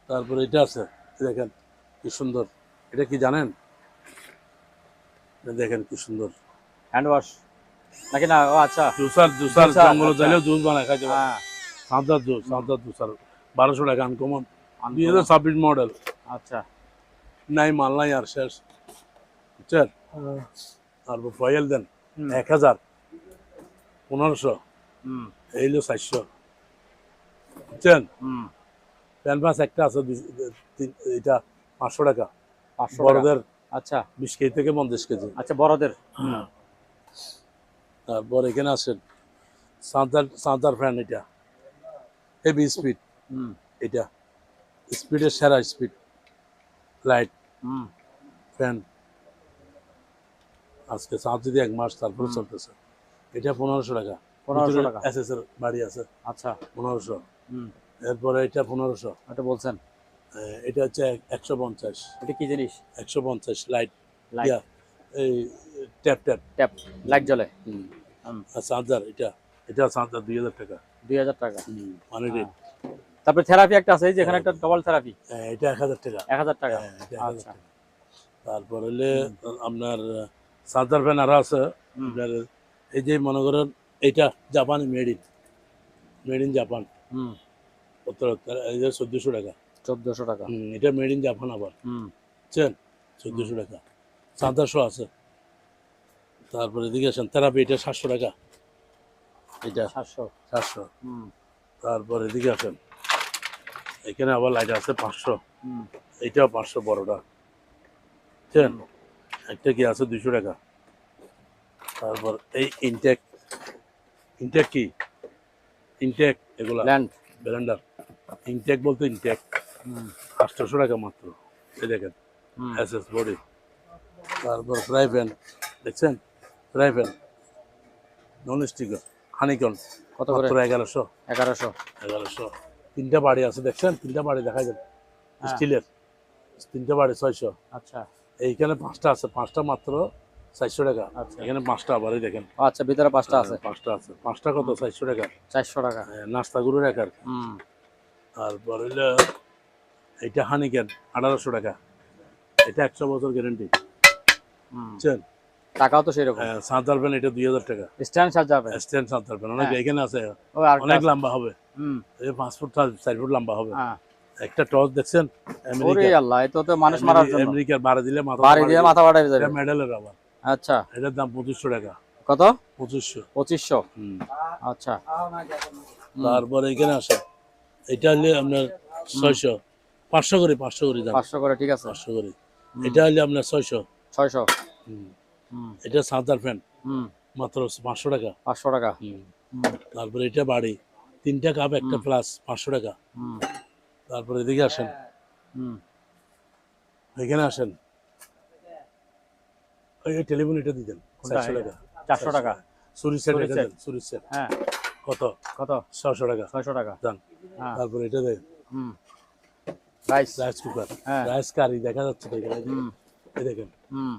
তারপরে এটা আছে, এই দেখেন কি সুন্দর, এটা কি জানেন? এই দেখেন কি সুন্দর, হ্যান্ড ওয়াশ নাকি না? ও আচ্ছা। জুসার, জুসার জুসার, জঙ্গল আচ্ছা। চাইলেও জুস বানায় খাইতে পারে। হ্যাঁ সাঁতার জুস, সাঁতার জুসার 1200 টাকা, আনকমন, Uncommon। 2026 মডেল, আচ্ছা। নাই মাল নাই আর শেষ, বুঝছেন? তারপর ফয়েল দেন 1000, 1500, হুম এই হলো 400, বুঝছেন? হুম প্যানভাস একটা আছে এটা 500 টাকা, 500 টাকা। বড়দের আচ্ছা 20 কেজি থেকে 50 কেজি। আচ্ছা বড়দের। হ্যাঁ, তারপর এখানে আছেন সাঁতার, সাঁতার ফ্যান, এটা হেভি স্পিড, হুম এটা স্পিডের সেরা স্পিড লাইট হুম ফ্যান, আজকে চার্জ যদি 1 মাস তারপরে চলতেছে। এটা 1500 টাকা, 1500 টাকা। এসএস এর বাড়ি আছে আচ্ছা। 1500। হুম এরপরে এটা 1500, এটা বলছেন। এটা হচ্ছে 150, এটা কি জিনিস? 150 লাইট, লাইট। এই ট্যাপ ট্যাপ। ট্যাপ লাইট জ্বলে। হুম, হুম আর চার্জার, এটা চার্জার 2000 টাকা, 2000 টাকা। মানে রেট। তারপরে থেরাপি একটা আছে, এই যেখানে একটা ডবল থেরাপি, এটা 1000 টাকা, 1000 টাকা। এটা 1000 আচ্ছা। টাকা। তারপর হলে আপনার চার্জার ফ্যান আরো আছে, হুম আপনার এই যে মনে করেন এটা জাপানি, মেড ইন জাপান, হুম উত্তর, এই যে 1400 টাকা। 1400 টাকা। এটা মেড ইন জাপান আবার, হুম বুঝছেন? 1400 টাকা, 700 আছে। তারপরে এদিকে আসেন থেরাপি, এটা 700 টাকা, এটা 700। 700। হুম তারপর এদিকে আসেন, এখানে আবার লাইট আছে 500, হুম এইটাও 500 বড়টা, বুঝছেন? একটা কি আছে 200 টাকা। তারপর এই ইনটেক, ইনটেক কি, ইনটেক এগুলা ল্যান্ড। ব্লেন্ডার, ইনটেক বলতে ইনটেক, হুম 800 টাকা মাত্র, এই দেখেন হুম এসএস বডি। তারপর ফ্রাই প্যান দেখছেন, ফ্রাই প্যান নন স্টিক হানিকন, কত করে? মাত্র 1100, 1100। 1100। তিনটা বাড়ি আছে দেখছেন, তিনটা বাড়ি দেখা যাবে হ্যাঁ। স্টিলের, তিনটা বাড়ি 600। আচ্ছা এইখানে 5টা আছে, 5টা মাত্র 400 টাকা। আচ্ছা। এখানে 5টা আবারই দেখেন, আচ্ছা ভিতরে 5টা আছে। 5টা আছে, 5টা কত 400 টাকা। 400 টাকা। নাস্তা গুরু রাখার। হুম তারপর হইলো এইটা হানিকেন 1800 টাকা, এটা 100 বছর গ্যারান্টি, হুম, বুঝছেন? টাকাও তো সেরকম। চার্জার ফ্যান এটা 2000 টাকা, স্ট্যান্ড চার্জ যাবে। স্ট্যান্ড চার্জার ফ্যান অনেক এখানে আছে, ও আর অনেক লম্বা হবে, হুম, এই 5 ফুট 4 ফুট লম্বা হবে। হ্যাঁ। একটা টর্চ দেখছেন, ওরে আল্লাহ, এটা তো মানুষ মারার জন্য। আমেরিকার বাড়ি দিলে মাথা বাড়ি দিয়ে মাথা বাড়াই যাবে। এটা মেডেলের আবার, আচ্ছা, এটার দাম 2500 টাকা। কত? 2500। 2500। হুম। আচ্ছা, তারপরে এখানে আসে, এটা হলে আপনার 600, 500 করে, 500 করে দাম, 500 করে, ঠিক আছে। 500 করে। এটা হলে আপনার 600। 600। হুম। হুম, এটা চার্জার ফ্যান হুম, মাত্র 500 টাকা। 500 টাকা। হুম। হুম, তারপরে এটা বাড়ি, 3টা কাপ একটা প্লাস 500 টাকা। হুম, তারপরে এদিকে আসেন, হুম। এখানে আসেন, ওই টেলিফোন এটা দিতেন কোনটা? 400 টাকা। 400 টাকা। সুরি সেট সুরি এটা সেট। দেন, সুরি সেট হ্যাঁ, কত? কত? 600 টাকা 600 টাকা। দাম। হ্যাঁ, তারপরে এটা দেন, হুম। রাইস। রাইস কুকার, হ্যাঁ। রাইস কারি দেখা যাচ্ছে তো এখানে, হুম, এই দেখেন হুম,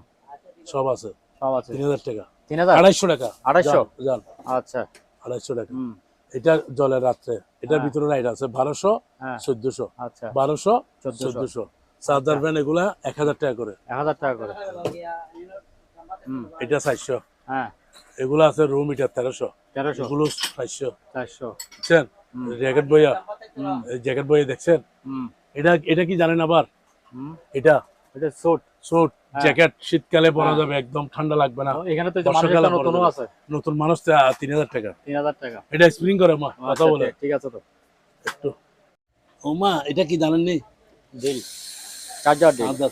সব আছে, সব আছে। 3000 টাকা। 3000। 250 টাকা। 250? জান, আচ্ছা, 250 টাকা। হুম, এটা জলের রাত্রে, এটার হ্যাঁ। ভিতরে লাইট আছে 1200, হ্যাঁ, 1400, আচ্ছা, 1200, 1400। 1400। চার্জার ফ্যান এগুলা 1000 টাকা করে। 1000 টাকা করে। হুম, এটা 400। হ্যাঁ, এগুলো আছে রুম হিটার 1300, 1300, এগুলো 400, 400। বুঝছেন? হুম, জ্যাকেট বইয়া, হুম, এই জ্যাকেট বইয়ে দেখছেন, হুম, এটা এটা কি জানেন আবার, হুম। এটা এটা স্যুট। স্যুট হ্যাঁ। জ্যাকেট, শীতকালে পরা হ্যাঁ। যাবে, একদম ঠান্ডা লাগবে না। এখানে তো এই যে বর্ষাকালে মানুষের পরা নতুনও যাবে। আছে। নতুন মানুষ তো 3000 টাকা। 3000 টাকা। এটা স্প্রিং করে মা, কথা আচ্ছা, বলে ঠিক আছে তো। একটু। ও মা, এটা কি জানেননি? ডিল। Charger deal. চার্জার,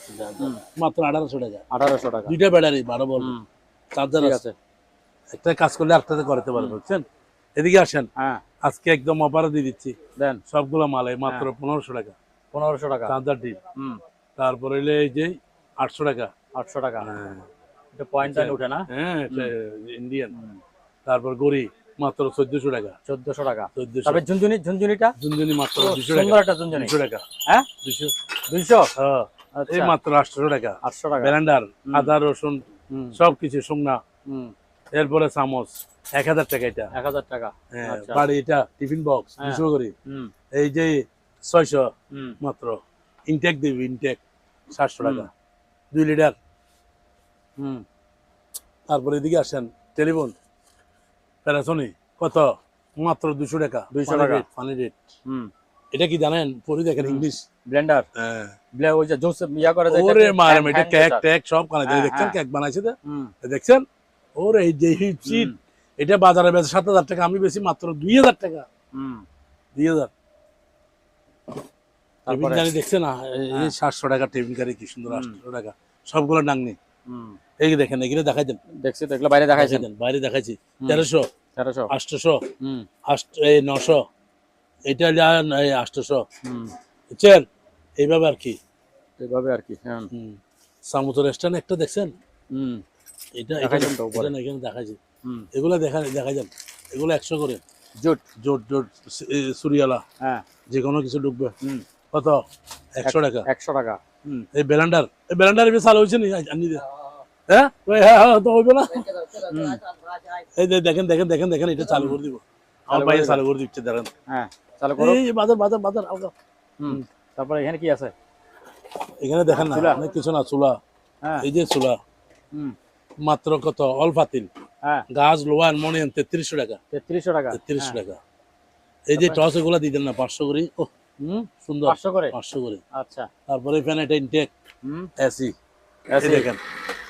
মাত্র 1800 টাকা। 1800 টাকা। দুইটা ব্যাটারি 12 ভোল্ট হুম, চার্জার ঠিক আছে। আছে। একটা কাজ করলে আরেকটাতে করতে পারবে, বুঝছেন? এদিকে আসেন, হ্যাঁ, আজকে একদম অফারে দিয়ে দিচ্ছি দেন। সবগুলো মালে মাত্র 1500 টাকা 1500 টাকা। Charger deal. হুম, তারপরে হইলে এই যে 800 টাকা। 800 টাকা। হ্যাঁ, এটা পয়েন্টটা উঠে না? হ্যাঁ, এটা ইন্ডিয়ান। তারপর গড়ি মাত্র 1400 টাকা। 1400 টাকা। 1400। তবে ঝুনঝুনিটা? ঝুনঝুনি মাত্র ও, 200 সুন্দর টাকা। একটা ঝুনঝুনি। 200 টাকা। হ্যাঁ? 200। 200? হ্যাঁ, এই আচ্ছা, মাত্র 800 টাকা। 800 টাকা। ব্লেন্ডার, আদা রসুন হুম, সবকিছু শুকনা। হুম, এরপরে চামচ 1000 টাকা এটা। 1000 টাকা। হ্যাঁ, আচ্ছা। বাড়ি এটা টিফিন বক্স হ্যাঁ। 200 করে। হুম, এই যে 600 হুম, মাত্র। ইনটেক দিবি, ইনটেক 700 টাকা, হুম, 2 লিটার। হুম, তারপরে এদিকে আসেন, টেলিফোন প্যারাসোনিক কত? মাত্র 200 টাকা। 200 টাকা। Funny rate. হুম। এটা কি জানেন? পড়ি দেখেন ইংলিশ। ব্লেন্ডার। হ্যাঁ। ওই যে জুস ইয়া করে যে ওরে এটাকে মারাম, এটা hand কেক juicer। টেক সব বানাইছে, হ্যাঁ, দেখছেন হ্যাঁ। কেক বানাইছে তো? হুম, দেখছেন? ওরে এই যে হিট, এটা বাজারে বেচে 7000 টাকা, আমি বেশি মাত্র 2000 টাকা। হুম। 2000। টেবিল তারপরে? কারি দেখছেন না? এই 700 টাকা টেবিল কারি, কি সুন্দর 800 টাকা। সবগুলো ডাংনি। হুম। এই দেখেন, এগুলো দেখাই দেন, দেখছি তো, এগুলো বাইরে দেখাইছেন। দেন, বাইরে দেখাইছি 1300, 1300। 800, হুম, 900, এটা হলো 800, হুম। বুঝছেন? এইভাবে আর কি। এইভাবে আর কি। হ্যাঁ। সামুদ্র রেস্টুরেন্ট একটা দেখছেন? হুম, এটা দেখাইছেন তো উপরে। এখানে দেখাইছি। হুম। এগুলো দেখাই যান, এগুলো 100 করে। জুট। জোট জোট সুরিয়ালা, হ্যাঁ। যে কোনো কিছু ঢুকবে। হুম। কত? 100 টাকা। 100 টাকা। হুম। এই ব্লেন্ডার এবার চালু হয়েছে নি আনি দে। হ্যাঁ ওই, হ্যাঁ হ্যাঁ, তো হইবে না। হুম। এই যে দেখেন দেখেন দেখেন দেখেন, এটা চালু করে দিব। আমার ভাই চালু করে দিচ্ছে, দেখেন। হ্যাঁ, চালু করো। এই বাজার হালকা। হুম। তারপরে এখানে কি আছে? এখানে দেখেন না, চুলা। অনেক কিছু না, চুলা। হ্যাঁ। এই যে চুলা, হুম। মাত্র কত? অল পাতিল, হ্যাঁ, গাছ, লোহা, অ্যালুমিনিয়াম 3300 টাকা। 3300 টাকা। 3300 হ্যাঁ। টাকা। এই যে টস এগুলা দিতেন না 500 করে। ও হুম। সুন্দর, 500 করে। 500 করে। আচ্ছা। তারপরে ফ্যান, এটা ইনটেক হুম। এসি, এই এসি। দেখেন।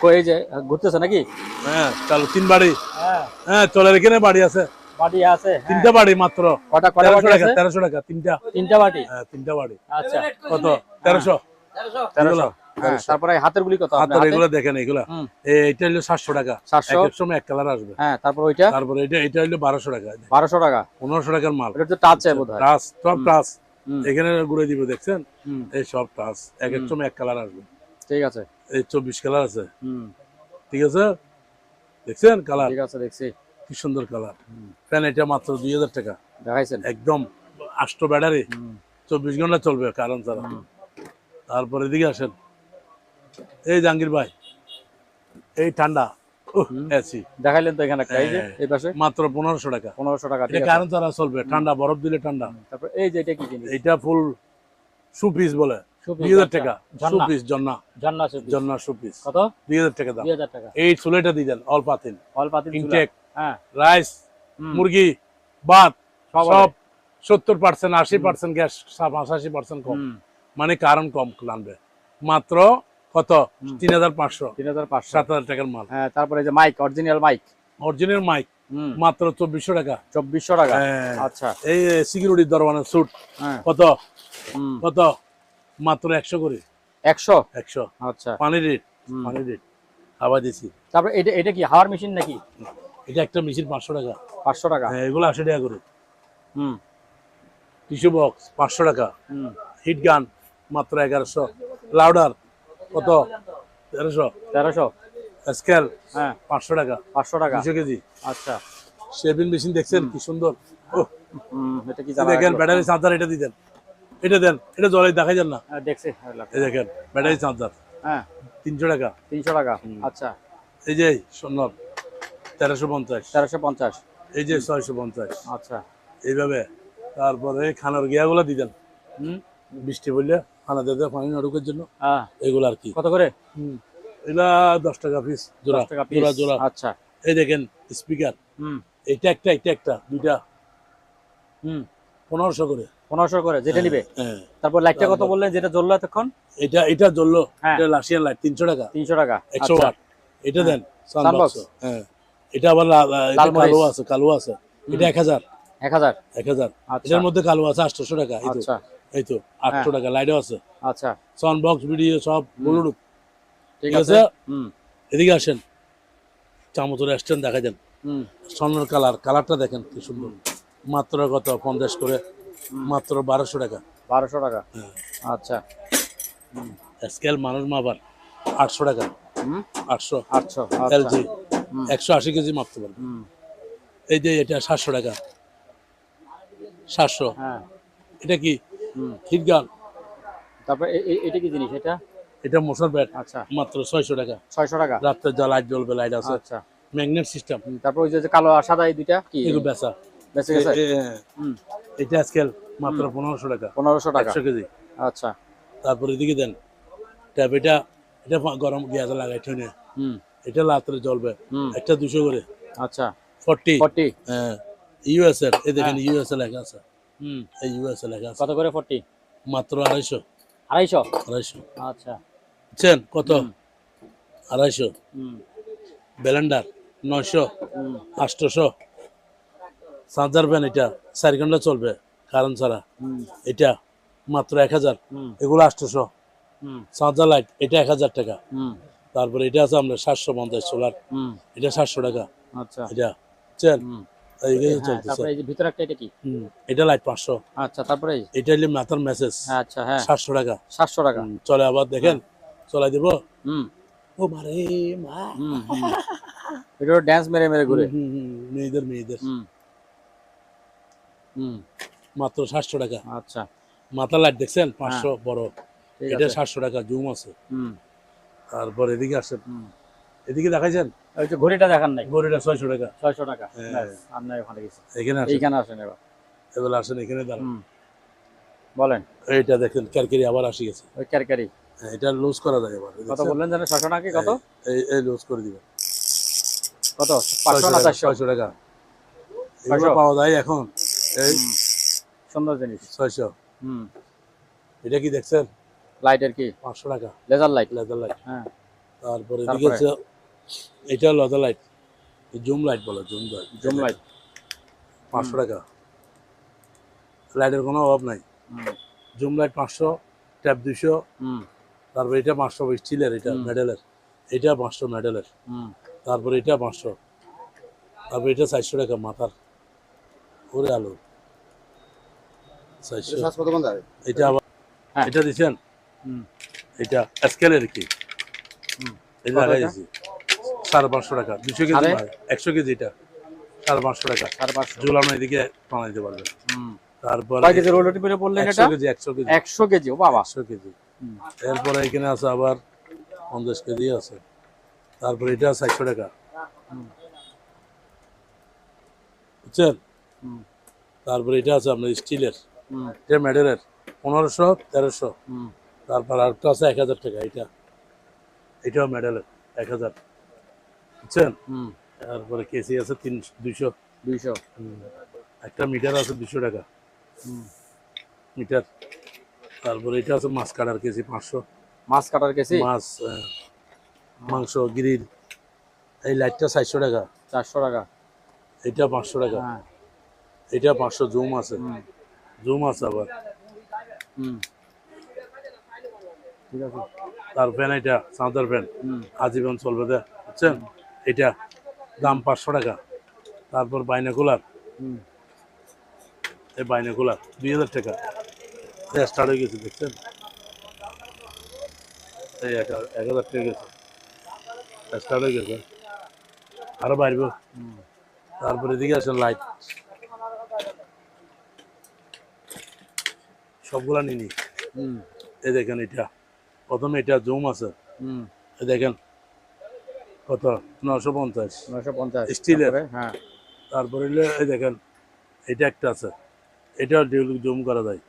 কই এই যে ঘুরতেছে নাকি? হ্যাঁ, চালু 3 বাড়ি। হ্যাঁ, হ্যাঁ, চলে এখানে বাড়ি আছে, বাটি আছে। হ্যাঁ। 3টা বাড়ি মাত্র। কটা 1300 বাটি টাকা, আছে? 1300 টাকা 3টা। 3টা বাটি। হ্যাঁ, 3টা বাড়ি। আচ্ছা। কত? 1300। 1300। হ্যাঁ, তারপরে এই হাতের গুলি কত আপনার হাতের হাতে? এগুলো দেখেন, এগুলা হুম। এটা হলো 700 টাকা। 700। এক এক সময় এক কালার আসবে। হ্যাঁ, তারপর ওইটা তারপরে এটা হলো 1200 টাকা। 1200 টাকা। 1500 টাকার মাল। এটা তো টাচ আছে বোধহয়। টাচ, সব টাচ। হুম। এখানে ঘুরে দিব, দেখছেন? হুম, এই সব টাচ, এক এক সময় এক কালার আসবে। ঠিক আছে। এই 24 কালার আছে, হুম, ঠিক আছে? দেখছেন কালার? ঠিক আছে, দেখছি। কি সুন্দর কালার। ফ্যান এটা মাত্র 2000 টাকা। দেখাইছেন? একদম 8 ব্যাটারি, হুম, 24 ঘন্টা চলবে কারণ ছাড়া। তারপরে এদিকে আসেন, এই জাহাঙ্গীর ভাই, এই ঠান্ডা এসি দেখাইলেন তো এখানে একটা, এই যে হ্যাঁ। এই পাশে মাত্র 1500 টাকা। 1500 টাকা। এটা ঠিক আছে। কারণ ছাড়া চলবে, ঠান্ডা, বরফ দিলে ঠান্ডা। তারপর এই যে এটা কি জিনিস? এটা ফুল শু পিস বলে, 2000 টাকা ঝর্ণা। শু পিস জন্না জান্না সুপিস জন্না শু পিস কত? 2000 টাকা দাম 2000 টাকা। এই চুলাটা দিয়ে দেন অল পাতিল অল পাতিল চুলা। ইনটেক হ্যাঁ রাইস হুম, মুরগি ভাত সব সব 70% 80% গ্যাস 85% কম হুম, মানে কারণ কম লাগবে মাত্র কত হুম। 3500 3500। 7000 টাকার মাল হ্যাঁ, তারপরে এই যে mike, original mike. Original mike হুম, মাত্র 2400 টাকা 2400 টাকা। হ্যাঁ। আচ্ছা। এই সিকিউরিটি দরবানের স্যুট হ্যাঁ। কত হুম, কত মাত্র 100 করে 100। 100 আচ্ছা। পানির রেট হুম। পানির রেট আবার দিছি তারপরে এটা এটা কি হাওয়ার মেশিন নাকি? এটা একটা মেশিন 500 টাকা 500 টাকা। হ্যাঁ এগুলো 80 টাকা করে হুম, টিস্যু বক্স 500 টাকা হুম। হিট গান মাত্র 1100 লাউডার কত 1300 1300। স্কেল হ্যাঁ, 500 টাকা 500 টাকা। 200 কেজি আচ্ছা। শেভিং মেশিন দেখছেন কি সুন্দর ও এটা কি এই জানা দেখেন রাখলো? ব্যাটারি চার্জার এটা দিতেন এটা দেন এটা জলে দেখা যান না হ্যাঁ, দেখছি। এই দেখেন ব্যাটারি চার্জার হ্যাঁ, 300 টাকা 300 টাকা। আচ্ছা। এই যে সুন্দর 1350 1350। এই যে 650 আচ্ছা। এইভাবে তারপরে খানার গিয়াগুলো দিতেন হুম। বৃষ্টি বললে খানা দিতে পানি না ঢুকার জন্য হ্যাঁ, এগুলো আর কি কত করে? এগুলা 10 টাকা পিস জোড়া 10 টাকা পিস। জোড়া জোড়া আচ্ছা। এই দেখেন স্পিকার হুম, এটা একটা দুইটা হুম। 1500 করে 1500 করে যেটা নিবে। হ্যাঁ তারপর লাইটটা কত বললেন যেটা জ্বললো এতক্ষণ? এটা এটা জ্বললো হ্যাঁ। এটা রাশিয়ান লাইট 300 টাকা 300 টাকা। 100 আচ্ছা। ওয়াট এটা দেন Sunbox। সানবক্স হ্যাঁ এটা আবার এটা লাল মরিচ। কালো আছে এটা 1000 1000। 1000 আচ্ছা। এটার মধ্যে কালো আছে 800 টাকা এই তো আচ্ছা। এই তো 800 টাকা লাইটও আছে আচ্ছা। সাউন্ড ভিডিও সব ব্লুটুথ ঠিক ঠিক আছে। আছে? হুম, এদিকে আসেন চামচের স্ট্যান্ড দেখা যান হুম। স্বর্ণের কালারটা দেখেন কি সুন্দর মাত্র কত 50 করে মাত্র 1200 টাকা 1200 টাকা। হ্যাঁ আচ্ছা। স্কেল মানুষ মাপার 800 টাকা হুম, 800 800। আচ্ছা। এলজি 180 কেজি মাপতে পারবে হুম, এই যে এটা 700 টাকা 700 হ্যাঁ। এটা কি হুম। হিট গান তারপর এটা কি জিনিস এটা? এটা মোশন ব্যাট আচ্ছা। মাত্র 600 টাকা 600 টাকা। রাত্রে যা লাইট জ্বলবে লাইট আছে আচ্ছা। ম্যাগনেট সিস্টেম তারপর ওই যে কালো আর সাদা এই দুইটা কি এগুলো বেচা বেঁচে গেছে? হুম, এটা স্কেল মাত্র 1500 টাকা 1500 টাকা। 100 কেজি আচ্ছা। তারপর এদিকে দেন ট্যাপ এটা এটা গরম গ্যাসে লাগাই ঠেনে হুম, এটা রাত্রে জ্বলবে হুম। একটা 200 করে আচ্ছা। 40 40। হ্যাঁ ইউএস এর এই দেখেন ইউএস এ লেখা আছে হুম। এই ইউএস এ লেখা আছে কত করে 40? মাত্র 250 250। আচ্ছা। বুঝছেন কত 250 হুম, ব্লেন্ডার 900 হুম, 800 চার্জার ব্যান এটা 4 ঘন্টা চলবে কারণ ছাড়া হুম, এটা মাত্র 1000 হুম, এগুলো 800 হুম, চার্জার লাইট এটা 1000 টাকা হুম, তারপরে এটা আছে আমরা 750 সোলার হুম। এটা 700 টাকা আচ্ছা। এটা বুঝছেন হুম। এইগুলো হ্যাঁ, চলতেছে তারপরে এই যে ভিতরে একটা এটা কি? এটা লাইট 500 আচ্ছা, তারপরে এই? এটা হলে মাথার মেসেজ হ্যাঁ, আচ্ছা, হ্যাঁ। 700 টাকা 700 টাকা। চলে আবার দেখেন চলাই দিব হুম, ও মারে মা হুম, হুম। এটা ড্যান্স মেরে মেরে ঘুরে। মেয়েদের হুম, হুম। মাত্র 700 টাকা আচ্ছা। মাথার লাইট দেখছেন 500 বড় ঠিক এটা আছে। 700 টাকা জুম আছে হুম, তারপর এদিকে আসেন হুম। এদিকে দেখাইছেন ওই যে ঘড়িটা দেখান নাই। গড়িটা 600 টাকা 600 টাকা। হ্যাঁ। ব্যাস, আর নাই ওখানে গেছে। এখানে আসেন এইখানে আসেন এবার। এবার আসেন এখানে দাঁড়ান হুম। বলেন। এইটা দেখেন ক্যারকেরি আবার আসি গেছে ওই ক্যারকারি। হ্যাঁ, এটা লুজ করা যায় এবার কত বললেন জানেন? 600 টাকা কি কত? এই লুজ করে দিবেন কত? 500 না 400? 600 টাকা এগুলো পাওয়া যায় এখন এই সুন্দর জিনিস। 600 হুম। এটা কি দেখছেন লাইটের কি? 500 টাকা লেজার লাইট। লেদার লাইট হ্যাঁ। তারপরে এদিকে তারপরে? আছে এটা লেদার লাইট জুম লাইট বলে জুম লাইট জুম লাইট। 500 টাকা লাইটের কোনো অভাব নাই হুম, জুম লাইট 500 ট্যাপ 200 হুম, তারপর এটা 500 স্টিলের এটা মেডেলের এটা 500 মেডেলের হুম। তারপর এটা 500 তারপর এটা 400 টাকা মাথার ওরে আলো 400 এটা আবার হ্যাঁ। এটা দিছেন হুম। এটা স্কেলের কি হুম। এটা কত লাগাইছি 550 টাকা 200 কেজি সাড়ে? মাল, 100 কেজি এটা 550 টাকা 550। ঝুলানো এদিকে বানাইতে পারবেন হুম। তারপর কয় কেজি রোলটি পেরে বললেন 100 এটা? KG 100 KG 100 KG. ও বাবা। 100 কেজি হুম। এরপরে এখানে আছে আবার 50 কেজি আছে তারপরে এটা 400 টাকা বুঝছেন হুম, তারপরে এটা আছে আপনার স্টিলের হুম, এটা মেডেলের 1500 1300 হুম। তারপর আরেকটা আছে 1000 টাকা, এটাও মেডেলের 1000, বুঝছেন? তারপরে কেসি আছে 200, 200। একটা মিটার আছে 200 টাকা মিটার। তারপরে এটা আছে মাছ কাটার কেসি 500, মাছ কাটার কেসি মাছ মাংস গ্রিল। এই লাইটটা 400 টাকা, 400 টাকা। এটা 500 টাকা, হ্যাঁ। এটা 500। জুম আছে, জুম আছে আবার। ঠিক আছে। তার ফ্যান এটা চাঁদার ফ্যান, আজীবন চলবে দে, বুঝছেন? এটা দাম 500 টাকা। তারপর বাইনাকুলার, এই বাইনাকুলার 2000 টাকা। স্টার্ট হয়ে গেছে, দেখছেন? এই 1000 টাকা গেছে, স্টার্ট হয়ে গেছে, আরো বাড়বে। তারপরে এদিকে আসেন, লাইট সবগুলা নিনি। এই দেখেন, এটা প্রথমে এটা জুম আছে, এই দেখেন কত, 950, 950 স্টিলের। হ্যাঁ। তারপরে এই দেখেন, এটা একটা আছে, এটা জুম করা যায়,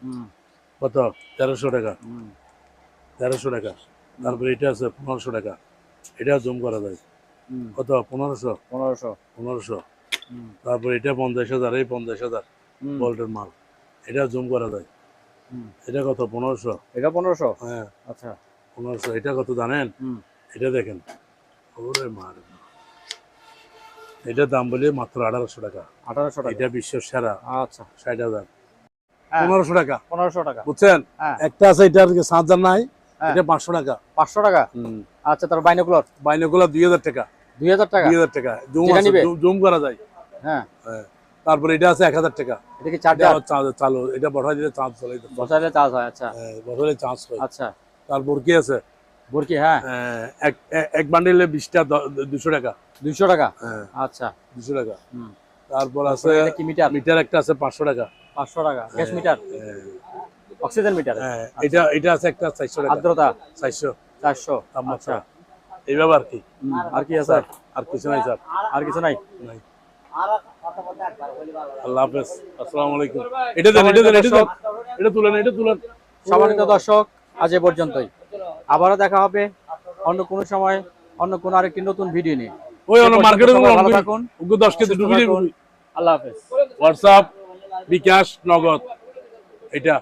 কত, 1300 টাকা, 1300 টাকা। তারপরে এটা আছে 1500 টাকা, এটা জুম করা যায়, কত, 1500, 1500। তারপরে এটা 50,000, এই 50,000 ভোল্টের মাল, এটা জুম করা যায়, এটা কত, 1500, এটা 1500। হ্যাঁ আচ্ছা, 1500। এটা কত জানেন? এটা দেখেন, ওরে মার, এটার দাম বলি মাত্র 1800 টাকা। 1800 টাকা। এটা বিশ্বের সেরা, আচ্ছা, 60,000, হ্যাঁ। 1500 টাকা, 1500 টাকা, বুঝছেন? হ্যাঁ। একটা আছে, এটা আর কি 7,000 নাই, হ্যাঁ। এটা 500 টাকা, 500 টাকা। আচ্ছা, তার বাইনোকুলার বাইনাকুলার 2000 টাকা, 2000 টাকা। 2000 টাকা, জুম যেটা আছে, নিবে? জুম করা যায়, হ্যাঁ। হ্যাঁ। তারপরে এটা আছে 1000 টাকা, এটা কি চার্জার? চালু, এটা বসাই দিলে চার্জ চলে, বসাইলে চার্জ হয়? আচ্ছা, বসাইলে চার্জ হয়। আচ্ছা। তারপর কি আছে, বুরকি, হ্যাঁ। এক বান্ডিলে 20টা 200 টাকা, 200 টাকা। হ্যাঁ, আচ্ছা, 200 টাকা। তারপর আছে এটা কি মিটার? মিটার একটা আছে 500 টাকা, 500 টাকা। Gas meter, oxygen meter. হ্যাঁ। এটা আছে একটা 400 টাকা, আর্দ্রতা 400 400। তাপমাত্রা। আচ্ছা, এইভাবে আর কি, আর কি আছে? আর কিছু নাই স্যার, আর কিছু নাই? নাই। আল্লাহ হাফেজ, আসসালামু আলাইকুম। এটা দেন, এটা দেন, এটা দেন, এটা তুলেন, এটা তুলেন। সম্মানিত দর্শক, আজ এ পর্যন্তই। আবারও দেখা হবে অন্য কোনো সময়, অন্য কোনো আরেকটি নতুন ভিডিও নিয়ে। ওই অন্য মার্কেটে ভালো থাকুন, 10 কেজি সুস্থ ডুবি থাকুন। আল্লাহ হাফেজ। হোয়াটসঅ্যাপ, বিকাশ, নগদ, এটা